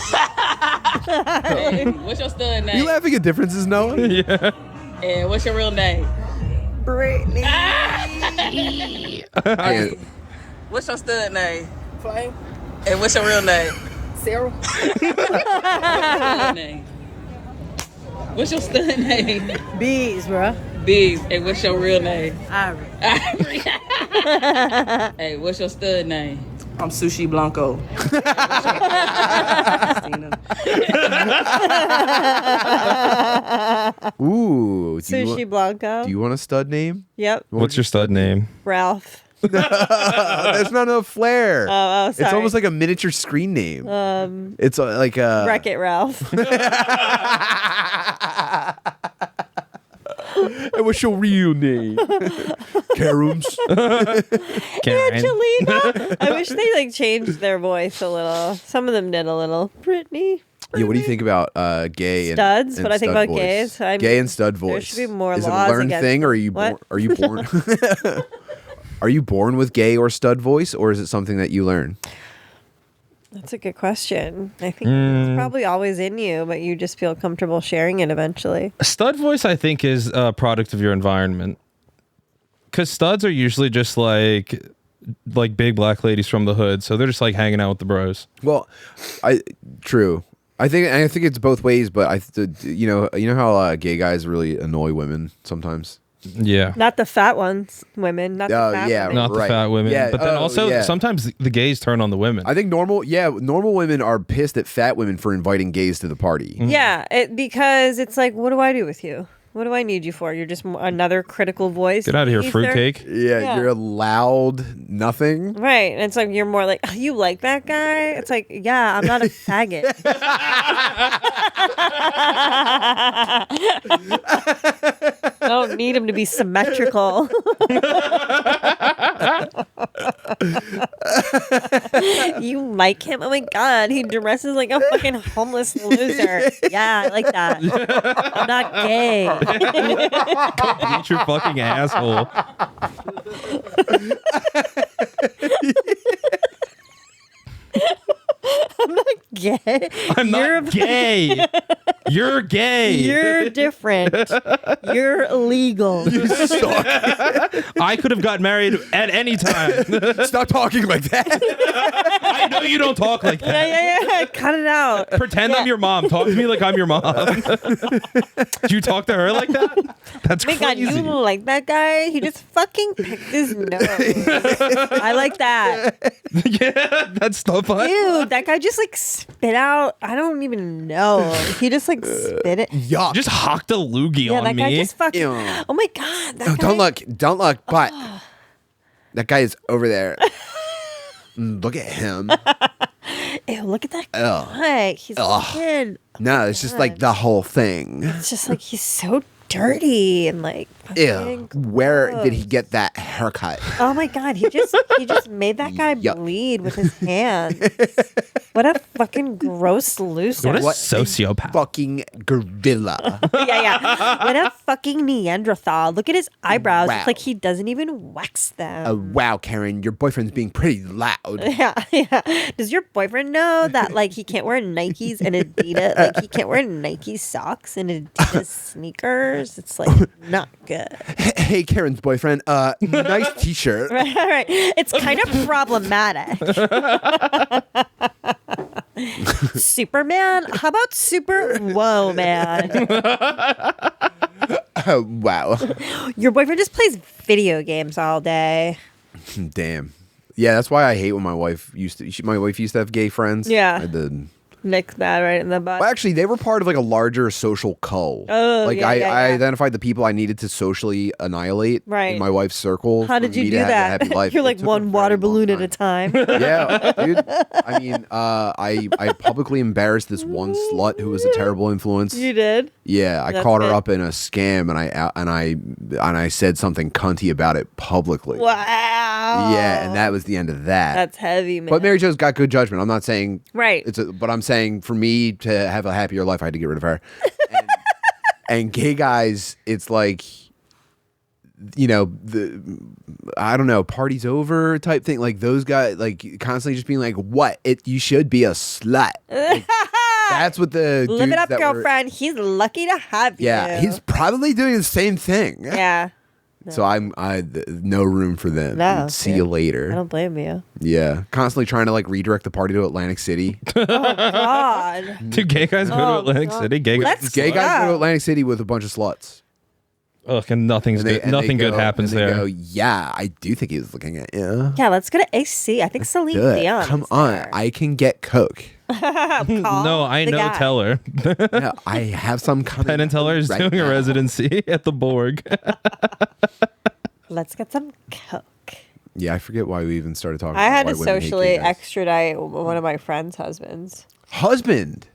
Hey, what's your stud name? You laughing at differences, Noah? Yeah. And what's your real name? Brittany. And What's your stud name? Flame. And what's your real name? Sarah. Stud name. What's your stud name? Bees, bruh. Biggs. And what's your real name? Ivory. Hey, what's your stud name? I'm Sushi Blanco. Christina. ooh, Sushi Blanco. do you want a stud name? Yep. What's your stud name? Ralph. There's not enough flair. Oh, It's sorry. almost like a miniature screen name. It's like a Wreck-It Ralph. And what's your real name? Kerryns. Kerryn. Angelina. I wish they like changed their voice a little. Some of them did a little. Brittany. Yeah, what do you think about gay and Studs? and What I think stud about voice? gays? I Gay mean, and stud voice. there should be more Is laws it a learned against thing, or are you what? born? Are you born? Are you born with gay or stud voice, or is it something that you learn? That's a good question. I think it's probably always in you, but you just feel comfortable sharing it eventually. Stud voice, I think, is a product of your environment. Because studs are usually just like big black ladies from the hood, so they're just like hanging out with the bros. Well, true. I think it's both ways, but you know how gay guys really annoy women sometimes. Yeah. Not the fat ones, women. Not the fat yeah, women. Not the right. fat women. Yeah, But then also yeah. sometimes the gays turn on the women. I think normal women are pissed at fat women for inviting gays to the party. Yeah, because it's like, what do I do with you? What do I need you for? You're just another critical voice. Get out of here, Ether. fruitcake. Yeah, you're a loud nothing. Right. And it's like, you're more like, oh, you like that guy? It's like, yeah, I'm not a faggot. I don't need him to be symmetrical. You like him? Oh my God, he dresses like a fucking homeless loser. Yeah, I like that. I'm not gay. Eat your fucking asshole. I'm not gay. I'm not gay. You're gay. You're different. You're illegal. You suck. I could have got married at any time. Stop talking like that. I know you don't talk like that. Yeah. Cut it out. Pretend I'm your mom. Talk to me like I'm your mom. Do you talk to her like that? That's Oh my God, crazy. you like that guy? He just fucking picked his nose. I like that. Yeah, that's stuff. Ew, that guy just like spit out. I don't even know. He just like spit it. Yuck. Just hocked a loogie Yeah, on that guy me. just fucking. Ew. Oh my God. That No, guy, don't look. But that guy is over there. Look at him. Ew, look at that Ugh. guy. He's fucking. No, it's just like the whole thing. It's just like he's so dirty and like. Ew. fucking Where gross. did he get that haircut? Oh my God, he just made that guy Yuck. bleed with his hands. What a fucking gross loser. What a What sociopath. Fucking gorilla. Yeah. What a fucking Neanderthal. Look at his eyebrows. Wow. It's like he doesn't even wax them. Wow, Kerryn, your boyfriend's being pretty loud. Yeah. Does your boyfriend know that like he can't wear Nikes and Adidas? Like he can't wear Nike socks and Adidas sneakers? It's like not good. Hey, Kerryn's boyfriend, nice t-shirt. Right. It's kind of problematic. Superman? How about Super Whoa Man? Wow. Your boyfriend just plays video games all day. Damn. Yeah, that's why I hate when my wife used to. My wife used to have gay friends. Yeah. I did. Nick that right in the butt. Well, actually, they were part of like a larger social cull. Oh, like yeah, I identified the people I needed to socially annihilate in my wife's circle. How did you do that? A happy life. You're like one water balloon at a time. Yeah, dude. I mean, I publicly embarrassed this one slut who was a terrible influence. You did? Yeah, I That's caught her good. up in a scam, and I said something cunty about it publicly. Wow. Yeah, and that was the end of that. That's heavy, man. But Mary Jo's got good judgment. I'm not saying Right. but I'm saying for me to have a happier life, I had to get rid of her. And gay guys, it's like, you know, I don't know, party's over type thing. Like those guys, like constantly just being like, "What? You should be a slut." Like, that's what the Live dudes it up, that girlfriend. He's lucky to have you. Yeah, he's probably doing the same thing. Yeah. So no room for them. No, See dude. you later. I don't blame you. Yeah, constantly trying to like redirect the party to Atlantic City. Oh God. Do gay guys go to Atlantic City? Gay guys. Gay guys go to Atlantic City with a bunch of sluts. Ugh, and nothing's good. Nothing good happens there. Go, yeah, I do think he was looking at you. Yeah, let's go to AC. I think Celine Dion. Come on, I can get Coke. No, I the know guy. Teller. No, I have some coming. Penn and Teller is right doing now. a residency at the Borg. Let's get some Coke. Yeah, I forget why we even started talking. I about had why to women hate socially gay guys. extradite one of my friend's husbands. Husband.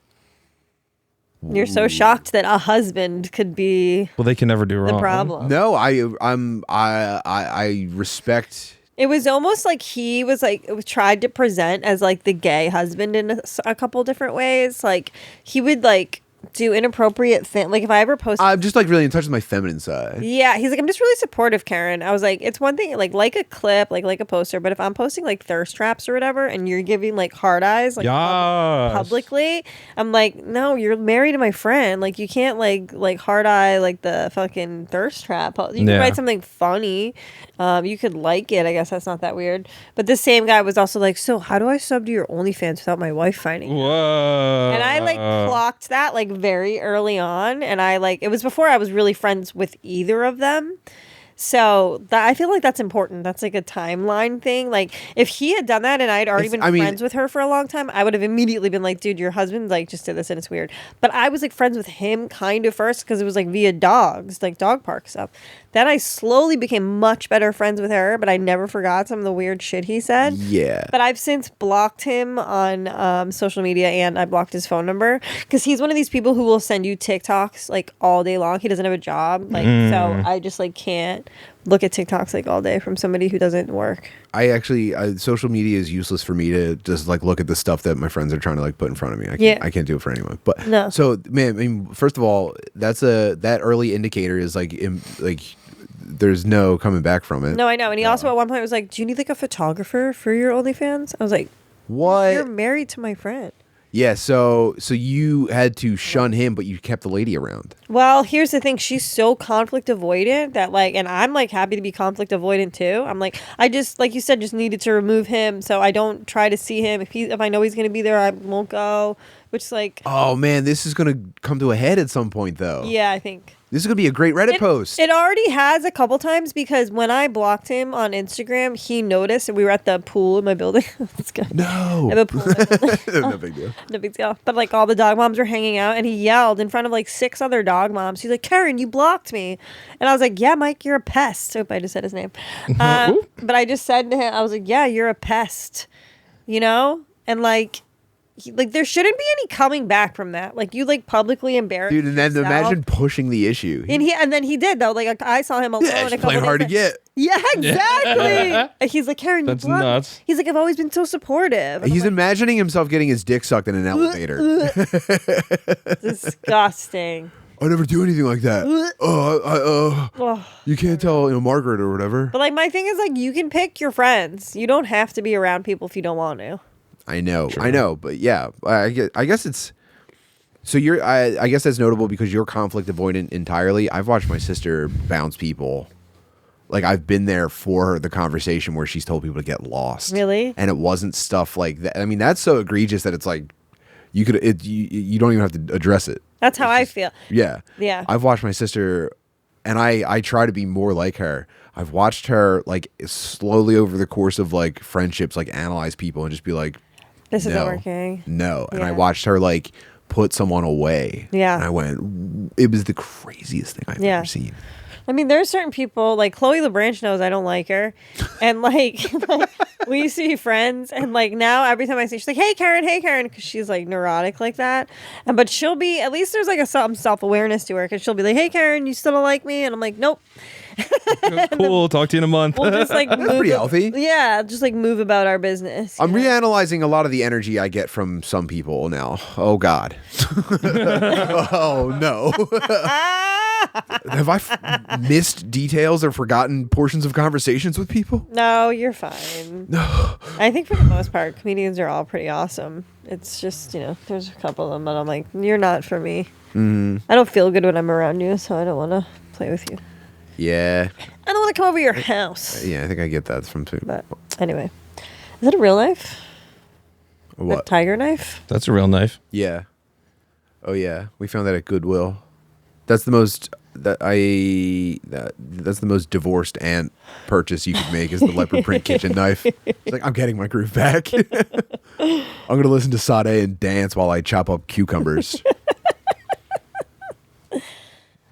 You're so shocked that a husband could be Well, they can never do the wrong. problem. No, I respect. It was almost like he was like tried to present as like the gay husband in a couple different ways. Like he would like do inappropriate things. Like if I ever post, I'm just like really in touch with my feminine side. yeah, he's like, I'm just really supportive, Kerryn. I was like, it's one thing like a clip, like a poster, but if I'm posting like thirst traps or whatever, and you're giving like hard eyes, like Yes. publicly, I'm like, no, you're married to my friend. Like you can't like hard eye like the fucking thirst trap. You can Yeah. write something funny. You could like it. I guess that's not that weird. But this same guy was also like, so how do I sub to your OnlyFans without my wife finding out? Whoa. And I like clocked that like very early on, and I like it was before I was really friends with either of them. So I feel like that's important. That's like a timeline thing. Like if he had done that and I'd already been friends with her for a long time, I would have immediately been like, dude, your husband like just did this and it's weird. But I was like friends with him kind of first because it was like via dogs, like dog park stuff. Then I slowly became much better friends with her, but I never forgot some of the weird shit he said. Yeah. But I've since blocked him on social media, and I blocked his phone number because he's one of these people who will send you TikToks like all day long. He doesn't have a job, like so I just like can't look at TikToks like all day from somebody who doesn't work. I actually social media is useless for me to just like look at the stuff that my friends are trying to like put in front of me. I can't do it for anyone. But No. So man, I mean, first of all, that early indicator is like there's no coming back from it. No, I know. And he also at one point was like, do you need like a photographer for your OnlyFans? I was like, What? You're married to my friend. Yeah, so you had to shun him, but you kept the lady around. Well, here's the thing. She's so conflict avoidant that like, and I'm like happy to be conflict avoidant too. I'm like, I just, like you said, just needed to remove him so I don't try to see him. If I know he's going to be there, I won't go, which is like. Oh man, this is going to come to a head at some point though. Yeah, I think. This is going to be a great Reddit post. It already has a couple times because when I blocked him on Instagram, he noticed, and we were at the pool in my building. Let's go. No. I have a pool in my building. No big deal. No big deal. But like all the dog moms were hanging out, and he yelled in front of like 6 other dog moms. He's like, Kerryn, you blocked me. And I was like, yeah, Mike, you're a pest. Hope I just said his name. But I just said to him, I was like, yeah, you're a pest. You know? And like, there shouldn't be any coming back from that. Like you like publicly embarrassed Dude, and then yourself. imagine pushing the issue. And then he did though. Like I saw him alone. Yeah, a she's couple playing hard to days get. Yeah, exactly. And he's like, Kerryn, That's you blocked me." nuts. He's like, I've always been so supportive. And He's I'm imagining himself getting his dick sucked in an elevator. like, disgusting. I never do anything like that. Ugh. You can't tell, Margaret or whatever. But like my thing is like you can pick your friends. You don't have to be around people if you don't want to. I know, but yeah, I guess it's. So I guess that's notable because you're conflict avoidant entirely. I've watched my sister bounce people. Like I've been there for the conversation where she's told people to get lost. Really? And it wasn't stuff like that. I mean, that's so egregious that it's like you don't even have to address it. That's how I feel. Yeah. Yeah. I've watched my sister and I try to be more like her. I've watched her like slowly over the course of like friendships, like analyze people and just be like, This isn't no, working. No. And I Yeah. watched her like put someone away. Yeah. And I went, it was the craziest thing I've Yeah. ever seen. I mean, there's certain people like Chloe LeBranch knows I don't like her, and like we used to be friends, and like now every time I see, she's like, "Hey, Kerryn," because she's like neurotic like that, and but she'll be at least there's like some self awareness to her, because she'll be like, "Hey, Kerryn, you still don't like me," and I'm like, "Nope." Cool. Talk to you in a month. We'll just like move pretty healthy. Yeah, just like move about our business. I'm reanalyzing a lot of the energy I get from some people now. Oh God. Oh no. Have I missed details or forgotten portions of conversations with people? No, you're fine. No. I think for the most part, comedians are all pretty awesome. It's just, there's a couple of them, but I'm like, you're not for me. Mm-hmm. I don't feel good when I'm around you, so I don't want to play with you. Yeah. I don't want to come over your house. Yeah, I think I get that from too. But anyway, is it a real knife? A What? tiger knife? That's a real knife. Yeah. Oh yeah, we found that at Goodwill. That's the most that's the most divorced aunt purchase you could make is the leopard print kitchen knife. It's like, I'm getting my groove back. I'm gonna listen to Sade and dance while I chop up cucumbers.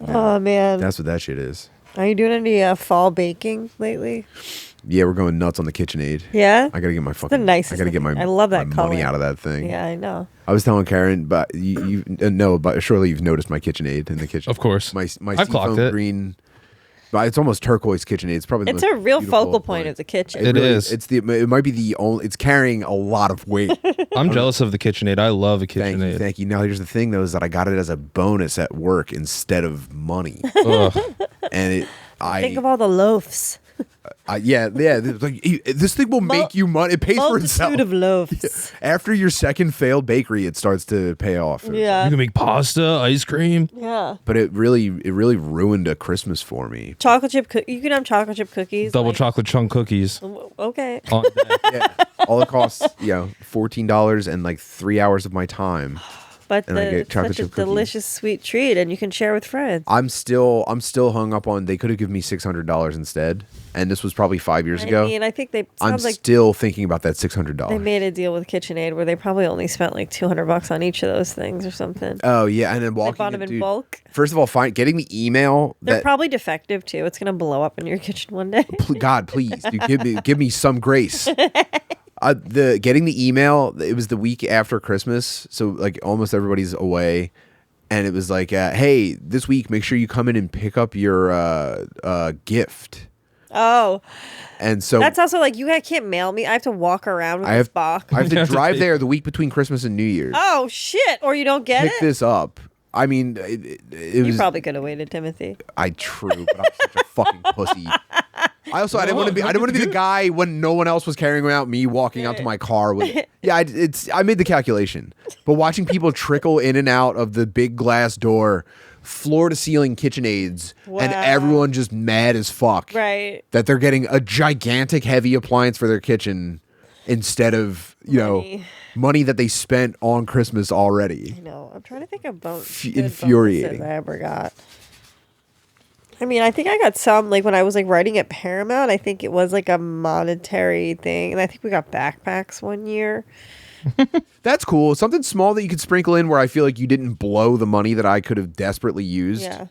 Oh man, That's what that shit is. are you doing any fall baking lately? Yeah, we're going nuts on the KitchenAid. Yeah? I gotta get my It's fucking. the nicest I gotta get my. thing. I love that my money color. out of that thing. Yeah, I know. I was telling Karen, but you know, but surely you've noticed my KitchenAid in the kitchen. Of course. My I've clocked seafoam it. green. But it's almost turquoise KitchenAid. It's probably the It's most a real beautiful focal point of the kitchen. It really is. It's the. It might be the only. It's carrying a lot of weight. I'm jealous of the KitchenAid. I love a Thank you, KitchenAid. thank you. Now here's the thing, though, is that I got it as a bonus at work instead of money, Ugh. and it. Think of all the loaves. Yeah. It's like, this thing will make you money. It pays for itself. Multitude of loaves. After your second failed bakery, it starts to pay off. Yeah. You can make pasta, ice cream. Yeah. But it really ruined a Christmas for me. Chocolate chip you can have chocolate chip cookies. Double like- chocolate chunk cookies. Okay. On deck. Yeah. All it costs, $14 and like 3 hours of my time. But And I get it's chocolate such a chip cookies. delicious sweet treat, and you can share with friends. I'm still hung up on they could have given me $600 instead, and this was probably 5 years ago. I mean, I think they I'm sounds like still thinking about that they $600. made a deal with KitchenAid where they probably only spent like $200 on each of those things or something. Oh yeah, and then They walking. bought them in dude, bulk. First of all, getting the email They're that probably defective too. It's gonna blow up in your kitchen one day. God, please, dude, give me some grace. Getting the email, it was the week after Christmas, so like almost everybody's away, and it was like, hey, this week make sure you come in and pick up your gift. Oh, And so that's also like you can't mail me. I have to walk around with this box. I have to drive there the week between Christmas and New Year's. Oh shit! Or you don't get Pick it. this up. I mean, it You was. probably could have waited, Timothy. True, but I'm such a fucking pussy. I didn't want to be. I didn't want to be the guy when no one else was carrying out. Me walking out to my car with it. Yeah, I made the calculation, but watching people trickle in and out of the big glass door, floor to ceiling KitchenAids, and Wow. everyone just mad as fuck. Right. That they're getting a gigantic heavy appliance for their kitchen instead of money that they spent on Christmas already. I know. I'm trying to think of good infuriating. bonuses I ever got. I mean, I think I got some like when I was like writing at Paramount. I think it was like a monetary thing, and I think we got backpacks one year. That's cool. Something small that you could sprinkle in where I feel like you didn't blow the money that I could have desperately used. Yeah.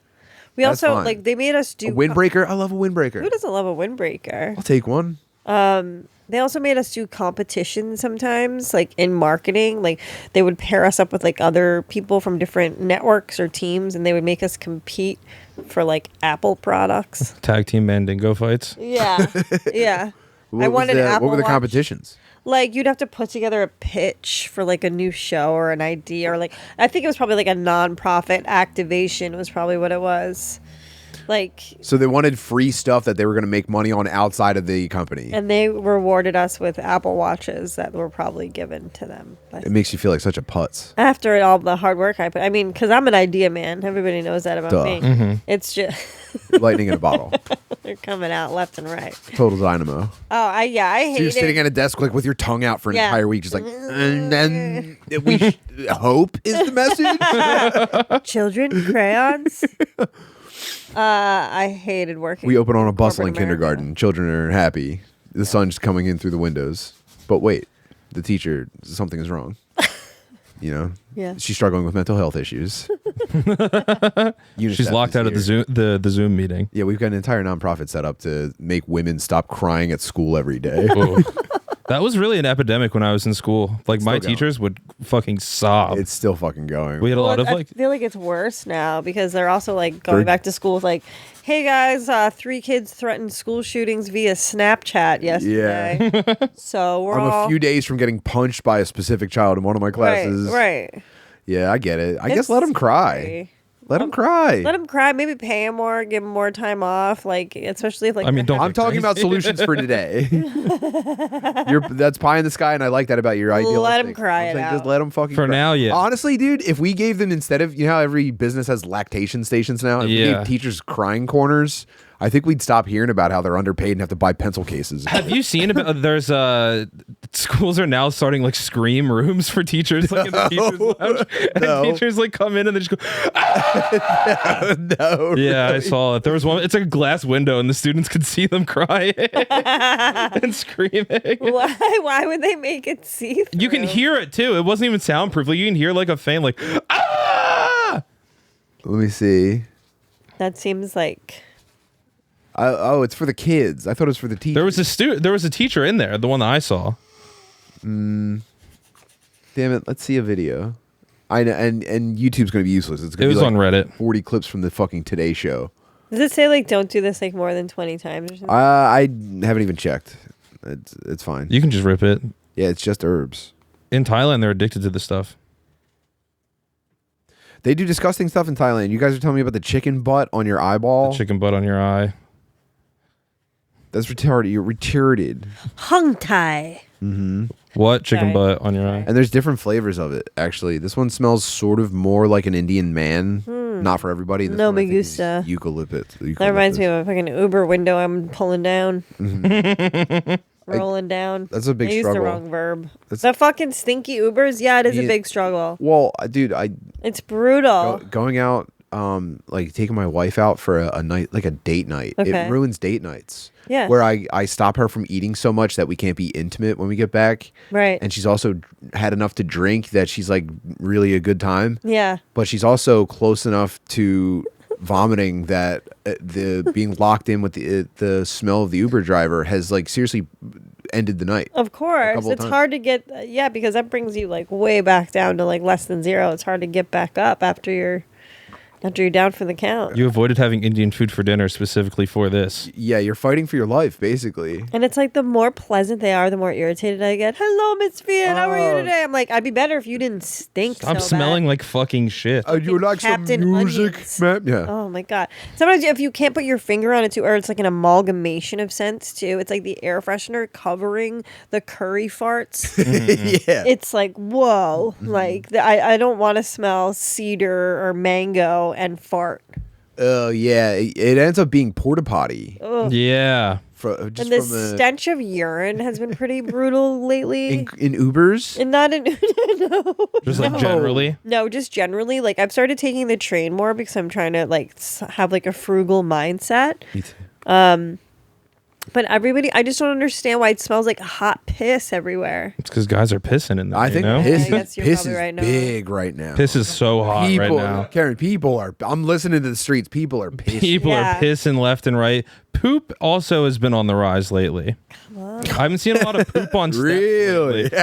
We That's also fine. like they made us A do windbreaker. I love a windbreaker. Who doesn't love a windbreaker? I'll take one. They also made us do competitions sometimes, like in marketing. Like they would pair us up with like other people from different networks or teams, and they would make us compete for like Apple products. Tag team Mandingo fights. Yeah, yeah. What wanted an Apple What were the Watch. competitions? Like you'd have to put together a pitch for like a new show or an idea, or like I think it was probably like a non-profit activation was probably what it was. Like, So they wanted free stuff that they were going to make money on outside of the company. and they rewarded us with Apple Watches that were probably given to them. But It makes you feel like such a putz. after all the hard work I put, I mean, because I'm an idea man. Everybody knows that about Duh. me. Mm-hmm. It's just Lightning in a bottle. they're coming out left and right. Total dynamo. Oh, I So hate you're it. sitting at a desk like with your tongue out for an Yeah. entire week, just like, and then hope is the message. Children crayons. I hated working. We open on a in bustling corporate America. kindergarten. Children are happy. The sun's coming in through the windows. But wait, the teacher, something is wrong. You know? Yeah. She's struggling with mental health issues. She's locked out of the Zoom meeting. Yeah, we've got an entire nonprofit set up to make women stop crying at school every day. That was really an epidemic when I was in school. Like my Still going. teachers would fucking sob. It's still fucking going. We had a lot of I feel like it's worse now because they're also like going back to school with like, hey guys, 3 kids threatened school shootings via Snapchat yesterday. Yeah. So we're I'm all a few days from getting punched by a specific child in one of my classes. Right. Yeah, I get it. I guess let them cry. Let them cry. Let them cry. Maybe pay him more. Give him more time off. Like, especially if like. I mean, don't. I'm talking about solutions for today. That's pie in the sky, and I like that about your idea. Let him cry it Just out. let them fucking For cry. now, yeah. Honestly, dude, if we gave them instead of how every business has lactation stations now, if we Yeah. gave teachers crying corners, I think we'd stop hearing about how they're underpaid and have to buy pencil cases. Have you seen about? There's schools are now starting like scream rooms for teachers, like in the teachers lounge, and teachers like come in and they just go. Ah! No. Yeah, I saw it. There was one. It's like a glass window, and the students could see them crying and screaming. Why would they make it see? You can hear it too. It wasn't even soundproof. Like you can hear like a fan, like ah. Let me see. That seems like. Oh, it's for the kids. I thought it was for the teachers. There was a teacher in there. The one that I saw. Damn it! Let's see a video. I know, and YouTube's gonna be useless. It's gonna It be was like on Reddit. 40 clips from the fucking Today Show. Does it say like don't do this like more than 20 times or something? I haven't even checked. It's fine. You can just rip it. Yeah, it's just herbs. In Thailand, they're addicted to this stuff. They do disgusting stuff in Thailand. You guys are telling me about the chicken butt on your eyeball. The chicken butt on your eye. That's retarded. You're retarded. Hung tie. Mm-hmm. What? Chicken Sorry. butt on your eye? And there's different flavors of it, actually. This one smells sort of more like an Indian man. Not for everybody. This No one I me think is gusta. Eucalyptus. That reminds me of a fucking Uber window I'm pulling down. Mhm. Rolling down. That's a big I used struggle. the wrong verb. That's- The fucking stinky Ubers? Yeah, it is a Yeah. big struggle. Well, dude, It's brutal. going out, like taking my wife out for a night, like a date night. Okay. It ruins date nights. Yeah. Where I stop her from eating so much that we can't be intimate when we get back. Right. And she's also had enough to drink that she's like really a good time. Yeah. But she's also close enough to vomiting that the being locked in with the smell of the Uber driver has like seriously ended the night. Of course. couple of It's times. hard to get, yeah, because that brings you like way back down to like less than 0. It's hard to get back up after you're down for the count. You avoided having Indian food for dinner specifically for this. Yeah, you're fighting for your life, basically. And it's like the more pleasant they are, the more irritated I get. Hello, Miss Feehan. How are you today? I'm like, I'd be better if you didn't stink Stop so smelling bad. like fucking shit. You like Captain some music, Onions. man? Yeah. Oh my god! Sometimes if you can't put your finger on it too, or it's like an amalgamation of scents too. It's like the air freshener covering the curry farts. Yeah. It's like whoa! Like I don't want to smell cedar or mango and fart. Oh yeah, it ends up being porta potty. Ugh. Yeah. And the stench of urine has been pretty brutal lately. In Ubers. And not in no. Just like generally. No, just generally. Like I've started taking the train more because I'm trying to like have like a frugal mindset. Me too. But everybody, I just don't understand why it smells like hot piss everywhere. It's because guys are pissing in there. I think you know? piss, I guess you're piss probably is right now. big right now. Piss is so hot People, right now. Karen, people are. I'm listening to the streets. People are pissed. People Yeah. are pissing left and right. Poop also has been on the rise lately. I haven't seen a lot of poop on steps Really? lately.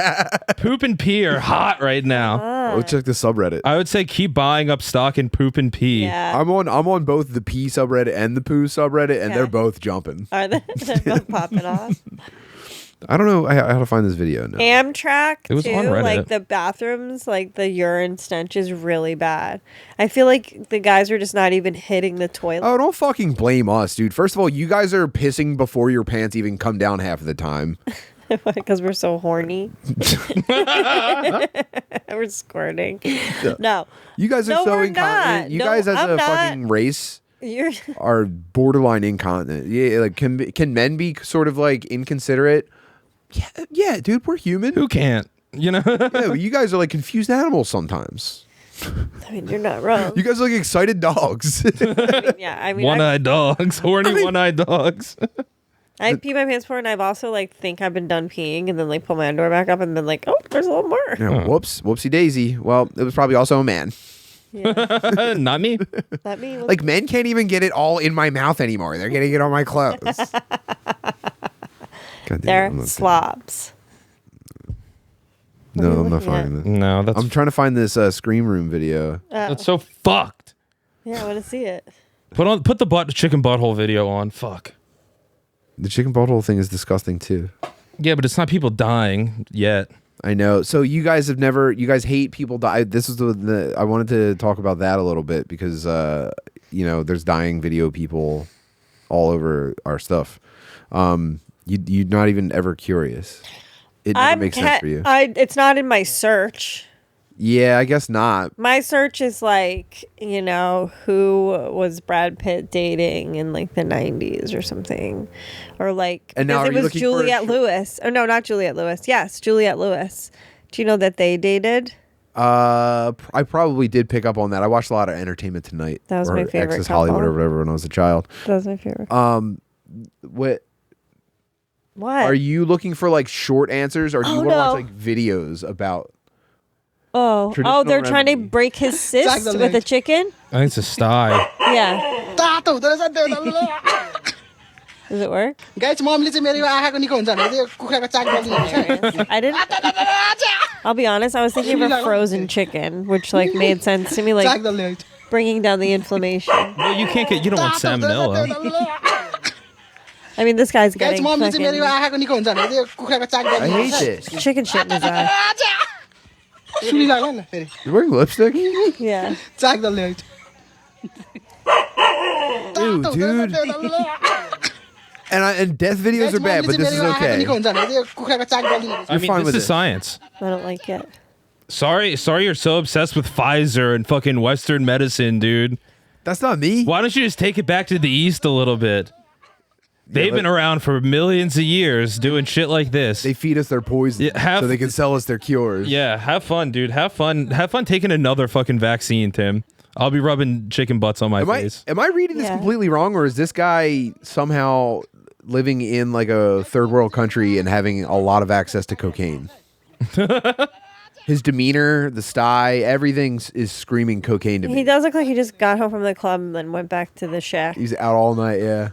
Poop and pee are hot right now. Go check the subreddit. I would say keep buying up stock in poop and pee. Yeah. I'm on both the pee subreddit and the poo subreddit, and Okay. they're both jumping. Are they? They're both popping off. I don't know how to find this video now. Amtrak It was too. on Reddit. Like the bathrooms, like the urine stench is really bad. I feel like the guys are just not even hitting the toilet. Oh, don't fucking blame us, dude. First of all, you guys are pissing before your pants even come down half of the time. Because we're so horny. We're squirting. No. You guys are No, so we're incontinent. not. You No, guys as I'm a not. fucking race You're are borderline incontinent. Yeah, like can men be sort of like inconsiderate? Yeah, dude, we're human. Who can't? You know? Yeah, but you guys are like confused animals sometimes. I mean, you're not wrong. You guys look excited dogs. I mean, one-eyed dogs, horny one-eyed dogs. I pee my pants before, and I've also like think I've been done peeing, and then like pull my underwear back up, and then like, oh, there's a little more. Yeah, whoopsie daisy. Well, it was probably also a man. Yeah. Not me. Not me. Like men can't even get it all in my mouth anymore. They're getting it on my clothes. They're slobs. No, I'm not finding it. No, I'm trying to find this Scream Room video. That's so fucked. Yeah, I want to see it. Put the chicken butthole video on. Fuck. The chicken butthole thing is disgusting too. Yeah, but it's not people dying yet. I know. So you guys hate people die. This is I wanted to talk about that a little bit because there's dying video people all over our stuff. You're not even ever curious. It never makes sense for you. It's not in my search. Yeah, I guess not. My search is like, who was Brad Pitt dating in like the 90s or something. Or like, and now it was Juliette Lewis. Oh, no, not Juliette Lewis. Yes, Juliette Lewis. Do you know that they dated? I probably did pick up on that. I watched a lot of Entertainment Tonight. That was my favorite Access Hollywood or whatever when I was a child. That was my favorite. What? Are you looking for like short answers or do you want to watch like videos about... Oh, they're trying to break his cyst with a chicken? I think it's a sty. Yeah. Does it work? I didn't. I'll be honest, I was thinking of a frozen chicken, which like made sense to me, like bringing down the inflammation. Well, you don't want salmonella. I mean, this guy's getting fucking... I hate this. Chicken shit in his eye. You're wearing lipstick? Yeah. Ew, dude. And death videos are bad, but this is okay. I mean, this is science. I don't like it. Sorry you're so obsessed with Pfizer and fucking Western medicine, dude. That's not me. Why don't you just take it back to the East a little bit? They've been around for millions of years doing shit like this. They feed us their poison so they can sell us their cures. Yeah, have fun, dude. Have fun taking another fucking vaccine, Tim. I'll be rubbing chicken butts on my face. Am I reading this completely wrong, or is this guy somehow living in like a third world country and having a lot of access to cocaine? His demeanor, the sty, everything is screaming cocaine to me. He does look like he just got home from the club and then went back to the shack. He's out all night, yeah.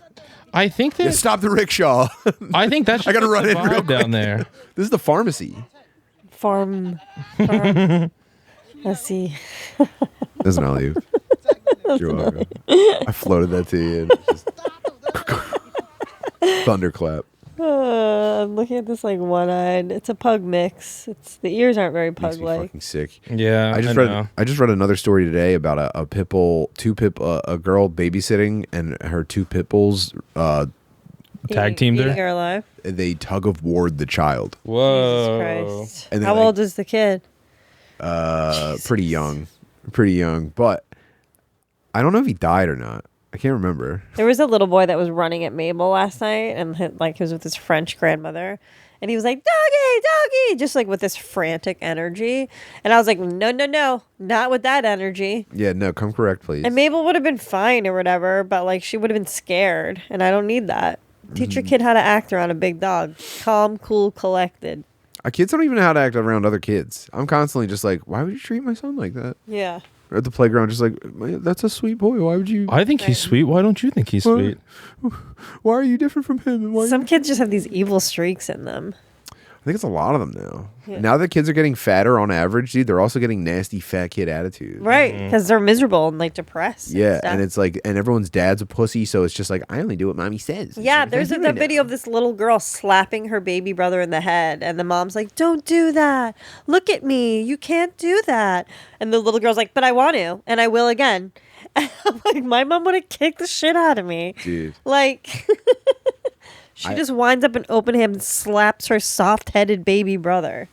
I think that... stop the rickshaw. I think that's... I gotta run in real quick. Down there. This is the pharmacy. Farm. Let's see. Doesn't all you. You're welcome. I floated that to you. And thunderclap. I'm looking at this like one-eyed. It's a pug mix. The ears aren't very pug-like. Fucking sick. Yeah, I just read another story today about a pit bull, a girl babysitting, and her two pit bulls tag teamed her. Eating her alive. They tug of warred the child. Whoa! Jesus Christ. How old is the kid? Pretty young, but I don't know if he died or not. I can't remember. There was a little boy that was running at Mabel last night, and he was with his French grandmother, and he was like, "Doggy, doggy," just like with this frantic energy. And I was like, "No, not with that energy." Yeah, no, come correct, please. And Mabel would have been fine or whatever, but like she would have been scared, and I don't need that. Teach your kid how to act around a big dog. Calm, cool, collected. Kids don't even know how to act around other kids. I'm constantly just like, why would you treat my son like that? Yeah. Or at the playground, just like, that's a sweet boy. Why would you? I think he's sweet. Why don't you think he's sweet? Why are you different from him? And some kids just have these evil streaks in them. I think it's a lot of them now. Yeah. Now that kids are getting fatter on average, dude, they're also getting nasty fat kid attitudes. Right, because they're miserable and like depressed. Yeah, and it's like, and everyone's dad's a pussy, so it's just like, I only do what mommy says. Yeah, there's a video of this little girl slapping her baby brother in the head, and the mom's like, "Don't do that. Look at me. You can't do that." And the little girl's like, "But I want to, and I will again." And I'm like, my mom would have kicked the shit out of me. Dude. Like... She just winds up in open hand and slaps her soft-headed baby brother.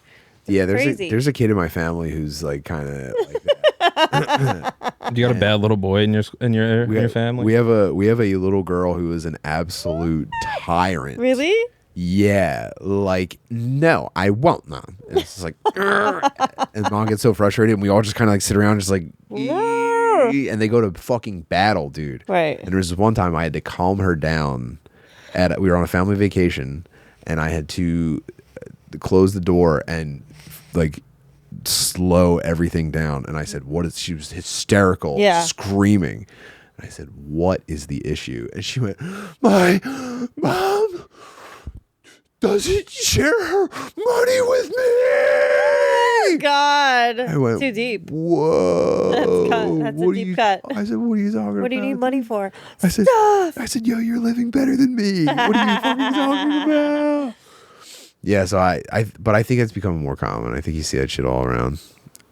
Yeah, there's a kid in my family who's like kind of like that. You got a bad little boy in your family? We have a little girl who is an absolute tyrant. Really? yeah, like, no, I won't, Mom. And it's just like, and Mom gets so frustrated, and we all just kind of like sit around, just like, and they go to fucking battle, dude. Right. And there was this one time I had to calm her down. We were on a family vacation, and I had to close the door and like slow everything down. And I said, "What is?" She was hysterical, screaming. And I said, "What is the issue?" And she went, "My mom doesn't share her money with me." God, I went, too deep. Whoa, That's a deep cut. I said, "What are you talking about?" What do you need money for? I said, "Yo, you're living better than me. What are you fucking talking about?" Yeah, so but I think it's becoming more common. I think you see that shit all around.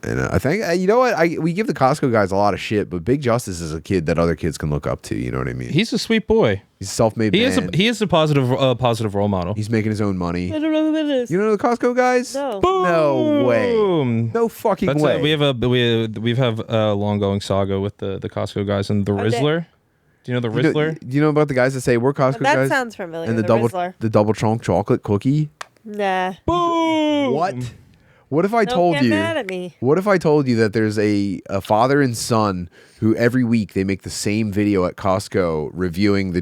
And I think, you know what? We give the Costco guys a lot of shit, but Big Justice is a kid that other kids can look up to. You know what I mean? He's a sweet boy. He's a self-made man. He is a positive role model. He's making his own money. I don't know who that is. You don't know the Costco guys? No. No way. No fucking way. We have a long going saga with the Costco guys and the Rizzler. Do you know the Rizzler? Do you know about the guys that say we're Costco That guys? sounds familiar. And the Rizzler. double chunk chocolate cookie? Nah. Boom! What? What if I told get you? mad at me. What if I told you that there's a father and son who every week they make the same video at Costco reviewing the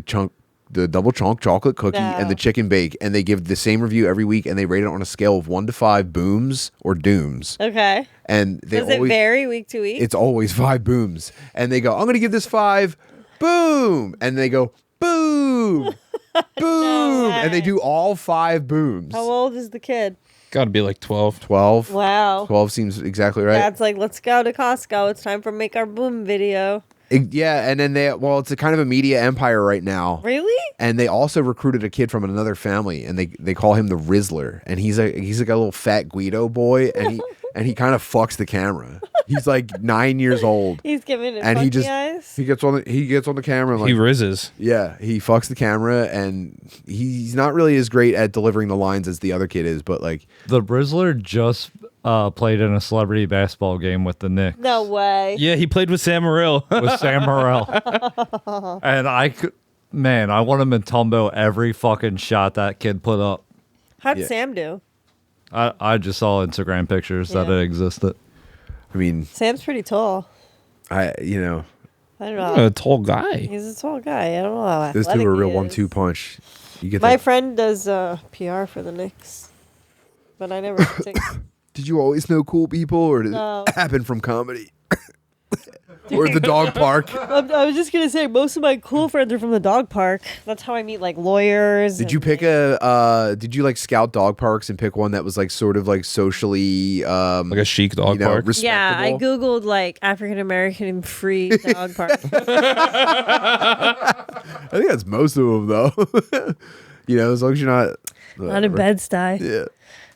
double chunk chocolate cookie and the chicken bake, and they give the same review every week, and they rate it on a scale of 1 to 5 booms or dooms. Okay. And they Does it vary week to week? It's always 5 booms, and they go, "I'm gonna give this 5 boom," and they go boom, boom, and they do all 5 booms. How old is the kid? Got to be like 12. 12. Wow. 12 seems exactly right. Dad's like, let's go to Costco. It's time for make our boom video. Yeah, and then it's a kind of a media empire right now. Really? And they also recruited a kid from another family, and they call him the Rizzler, and he's like a little fat Guido boy, and he kind of fucks the camera. He's like 9 years old. He's giving it and funky eyes. he gets on the camera. And He rizzes. Yeah, he fucks the camera, and he's not really as great at delivering the lines as the other kid is, but like The Rizzler just played in a celebrity basketball game with the Knicks. No way. Yeah, he played with Sam Morril. With Sam Morril. And I want him in Tumbo every fucking shot that kid put up. How'd Sam do? I just saw Instagram pictures that it existed. I mean, Sam's pretty tall. I don't know. A tall guy. He's a tall guy. I don't know how those athletic two are a real he is. 1-2 punch. You get My that. friend does PR for the Knicks, but I never take. Did you always know cool people, or did No. it happen from comedy? Or the dog park? I was just gonna say most of my cool friends are from the dog park. That's how I meet like lawyers. Did you pick did you like scout dog parks and pick one that was like sort of like socially like a chic dog park? Yeah, I respectable? googled like African American free dog park. I think that's most of them though. As long as you're not Not in Bed-Stuy. Yeah.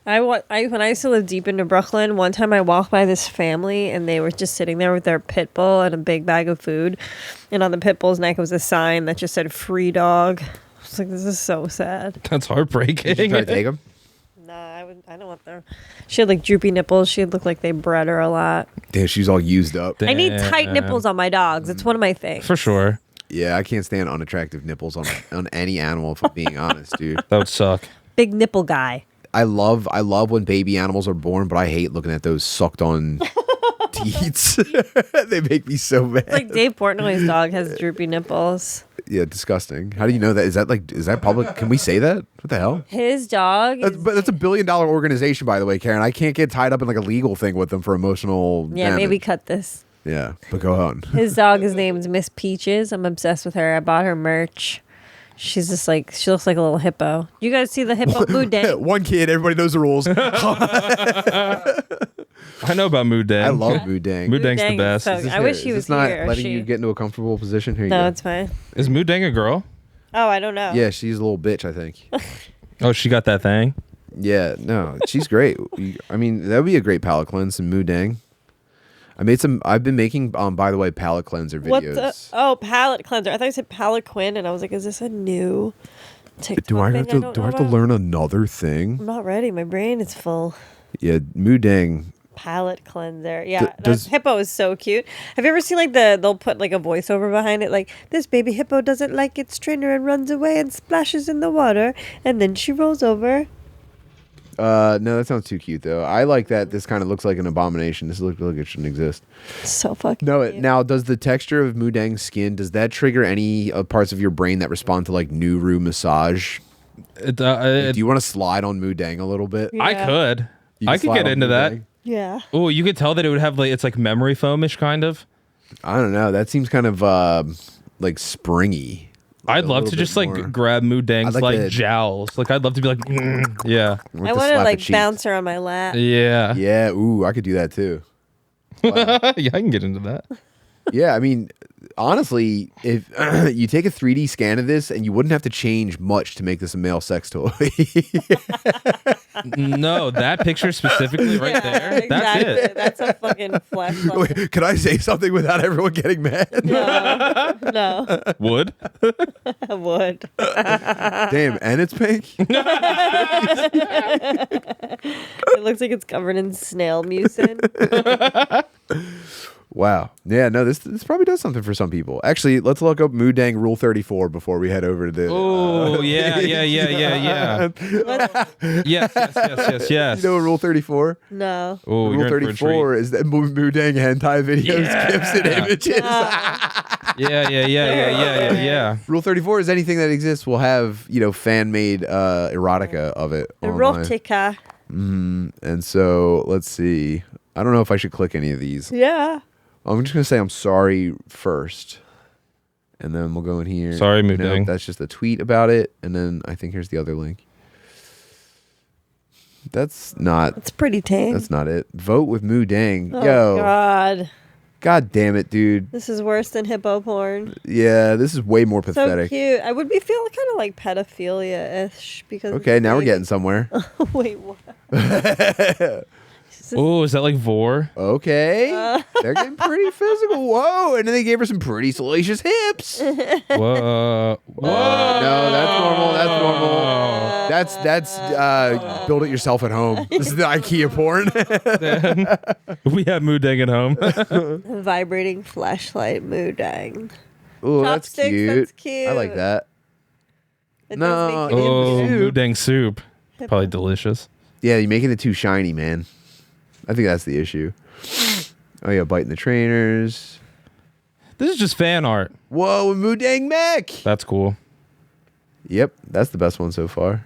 When I used to live deep into Brooklyn, one time I walked by this family and they were just sitting there with their pit bull and a big bag of food. And on the pit bull's neck was a sign that just said free dog. I was like, this is so sad. That's heartbreaking. Did you try to take them? No, I don't want them. She had like droopy nipples. She looked like they bred her a lot. Damn, she's all used up. I need tight nipples on my dogs. It's one of my things. For sure. Yeah, I can't stand unattractive nipples on any animal, if I'm being honest, dude. That would suck. Big nipple guy. I love when baby animals are born, but I hate looking at those sucked on teats. They make me so mad. It's like Dave Portnoy's dog has droopy nipples. Yeah, disgusting. How do you know that? Is that public? Can we say that? What the hell? His dog is, But that's $1 billion organization, by the way, Karen. I can't get tied up in like a legal thing with them for emotional damage. maybe cut this. Yeah, but go on. His dog is named Miss Peaches. I'm obsessed with her. I bought her merch. She's just like, she looks like a little hippo. You guys see the hippo mood day? One kid, everybody knows the rules. I know about Mood Dang. I love Mood Dang. Mood Dang's the Dang is best. so good. I wish he Is was this not here. letting you get into a comfortable position? Here you No, go. it's fine. Is Mood Dang a girl? Oh, I don't know. Yeah, she's a little bitch, I think. Oh, she got that thing? Yeah, no, she's great. I mean, that would be a great palate cleanse, some Mood Dang. I've been making, by the way, palate cleanser videos. What the? Oh, palate cleanser. I thought you said palate quinn, and I was like, is this a new TikTok Do I have thing to don't know learn another thing? I'm not ready. My brain is full. Yeah, Mood Dang. palate cleanser. Yeah, does- hippo is so cute. Have you ever seen like they'll put like a voiceover behind it, like this baby hippo doesn't like its trainer and runs away and splashes in the water, and then she rolls over. No, that sounds too cute though. I like that. This kind of looks like an abomination. This looks like it shouldn't exist. So fucking. No, cute. now does the texture of Mudang's skin, does that trigger any parts of your brain that respond to like Nuru massage? Do you want to slide on Mudang a little bit? I Yeah. could. You I can could slide get on into that. Mudang? Yeah. Oh, you could tell that it would have like it's like memory foamish kind of. I don't know. That seems kind of like springy. Like I'd a love little to bit just like more. grab Mudang's I'd like to- jowls. Like I'd love to be like, yeah, I want to like bounce her on my lap. yeah, Yeah, ooh, I could do that too. yeah. I can get into that. Yeah, I mean, honestly, if you take a 3D scan of this and you wouldn't have to change much to make this a male sex toy. No, that picture specifically right there. Exactly. That's it. That's a fucking flashlight. Wait, can I say something without everyone getting mad? No, Would. I would. Damn, and it's pink? It looks like it's covered in snail mucin. Wow. Yeah, no, this probably does something for some people. Actually, let's look up Mudang Rule 34 before we head over to the... Oh, yeah. Yes. You know Rule 34? No. Oh, Rule 34 is that Mudang hentai videos, gifs, and images. Yeah. Rule 34 is anything that exists will have, fan-made erotica of it online. Erotica. And so, let's see. I don't know if I should click any of these. Yeah. I'm just going to say I'm sorry first. And then we'll go in here. Sorry, No, Mudang. that's just a tweet about it. And then I think here's the other link. That's not... It's pretty tame. That's not it. Vote with Mudang. Oh, Yo. God. God damn it, dude. This is worse than hippo porn. Yeah, this is way more So pathetic. cute. I would be feeling kind of like pedophilia-ish because... Okay, now we're getting somewhere. Wait, what? Oh, is that like vor? Okay. They're getting pretty physical. Whoa. And then they gave her some pretty salacious hips. Whoa. No, that's normal. That's build it yourself at home. This is the IKEA porn. We have Mudang at home. Vibrating flashlight Mudang. Oh, that's Chopsticks, cute. that's cute. I like that. It No. does make you Oh, into- Mudang soup. Probably delicious. Yeah, you're making it too shiny, man. I think that's the issue. Oh, yeah, biting the trainers. This is just fan art. Whoa, Mudang mech. That's cool. Yep, that's the best one so far.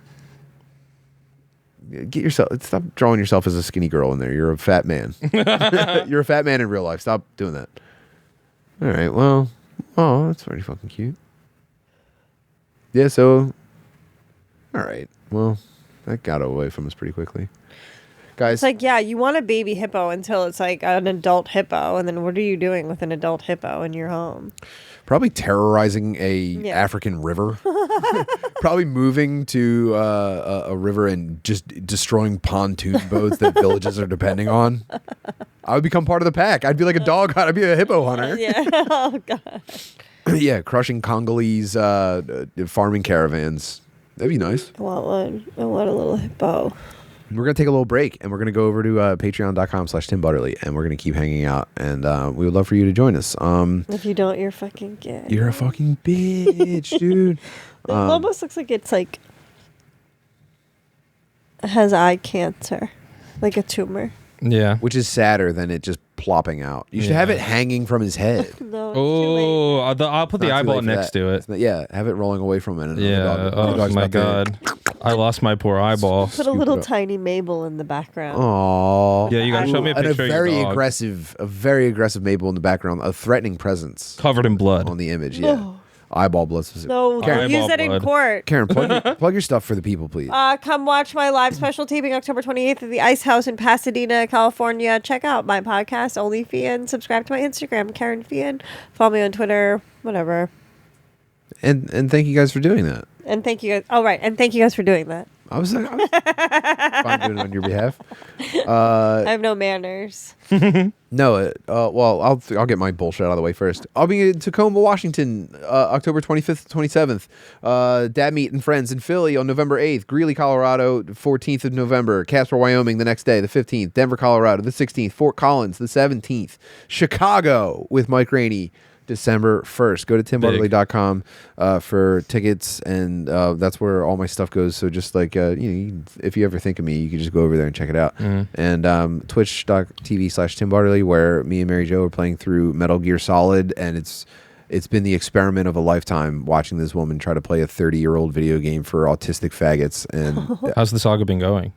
Stop drawing yourself as a skinny girl in there. You're a fat man. You're a fat man in real life. Stop doing that. All right, well, oh, that's pretty fucking cute. Yeah, so, all right, well, that got away from us pretty quickly. Guys, It's like, yeah, you want a baby hippo until it's like an adult hippo. And then what are you doing with an adult hippo in your home? probably terrorizing a African river. Probably moving to a river and just destroying pontoon boats that villages are depending on. I would become part of the pack. I'd be like a dog hunter. I'd be a hippo hunter. Yeah. Oh, God. Yeah, crushing Congolese farming caravans. That'd be nice. I want one. I want a little hippo. We're going to take a little break, and we're going to go over to patreon.com/Tim Butterly, and we're going to keep hanging out, and we would love for you to join us. If you don't, you're fucking gay. You're a fucking bitch, dude. It almost looks like it's like has eye cancer, like a tumor. Yeah. Which is sadder than it just plopping out. You should have it hanging from his head. No. Oh, I'll put the Not too eyeball late for next that. to it. It's not- yeah, have it rolling away from it. And Yeah. the Oh dog's my about to- God. I lost my poor eyeball. Put a little tiny Mabel in the background. Aww. Yeah, you gotta show me a And picture of your a very aggressive Mabel in the background, a threatening presence covered in blood on the image. Yeah, eyeball blood. No, Karen, use that in blood. court. Karen, plug your stuff for the people, please. Come watch my live special taping October 28th at the Ice House in Pasadena, California. Check out my podcast, Only Feehan. Subscribe to my Instagram, Kerryn Feehan. Follow me on Twitter, whatever. And thank you guys for doing that. And thank you guys. Oh, right. And thank you guys for doing that. I was fine doing it on your behalf. I have no manners. No, well, I'll get my bullshit out of the way first. I'll be in Tacoma, Washington, October 25th, 27th. Dad Meet and Friends in Philly on November 8th. Greeley, Colorado, 14th of November. Casper, Wyoming, the next day, the 15th. Denver, Colorado, the 16th. Fort Collins, the 17th. Chicago with Mike Rainey, December 1st. Go to timbartley.com for tickets, and that's where all my stuff goes. So just like, if you ever think of me, you can just go over there and check it out. And twitch.tv/Tim Bartley, where me and Mary Jo are playing through Metal Gear Solid, and it's been the experiment of a lifetime watching this woman try to play a 30-year-old video game for autistic faggots. And how's the saga been going?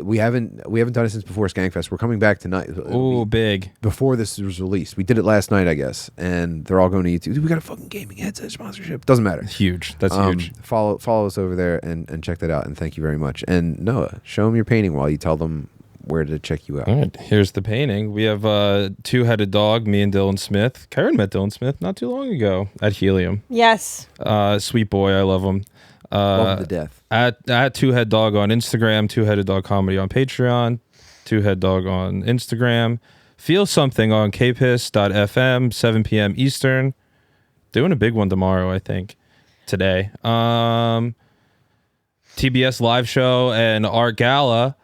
We haven't done it since before Skankfest. We're coming back tonight. Ooh, big. Before this was released. We did it last night, I guess. And they're all going to YouTube. Dude, we got a fucking gaming headset sponsorship. Doesn't matter. Huge. That's huge. Follow us over there and check that out. And thank you very much. And Noah, show them your painting while you tell them where to check you out. All right, here's the painting. We have Two-Headed Dog, me and Dylan Smith. Kerryn met Dylan Smith not too long ago at Helium. Yes. Sweet boy. I love him. Love him to death. At Two-Head Dog on Instagram, Two-Headed Dog Comedy on Patreon, Two-Head Dog on Instagram. Feel Something on kpiss.fm, 7 p.m. Eastern. Doing a big one tomorrow, I think. Today. TBS live show and art gala.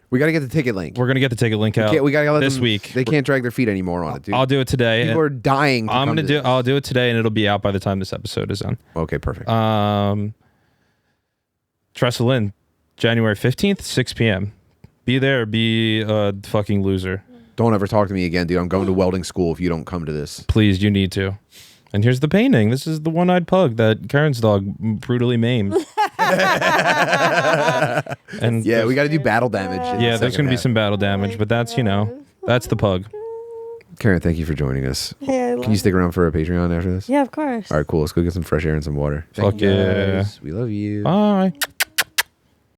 We got to get the ticket link. We're going to get the ticket link out we gotta let this them, week. They can't drag their feet anymore on it, dude. I'll do it today. People are dying to I'll do it today, and it'll be out by the time this episode is on. Okay, perfect. Trestle Inn, January 15th, 6 p.m. Be there or be a fucking loser. Don't ever talk to me again, dude. I'm going to welding school if you don't come to this. Please, you need to. And here's the painting. This is the one-eyed pug that Kerryn's dog brutally maimed. And yeah, we got to do battle damage. Yeah, there's going to be some battle damage, but that's, that's the pug. Kerryn, thank you for joining us. Yeah, Can you stick around for a Patreon after this? Yeah, of course. All right, cool. Let's go get some fresh air and some water. Fuck yeah. We love you. Bye.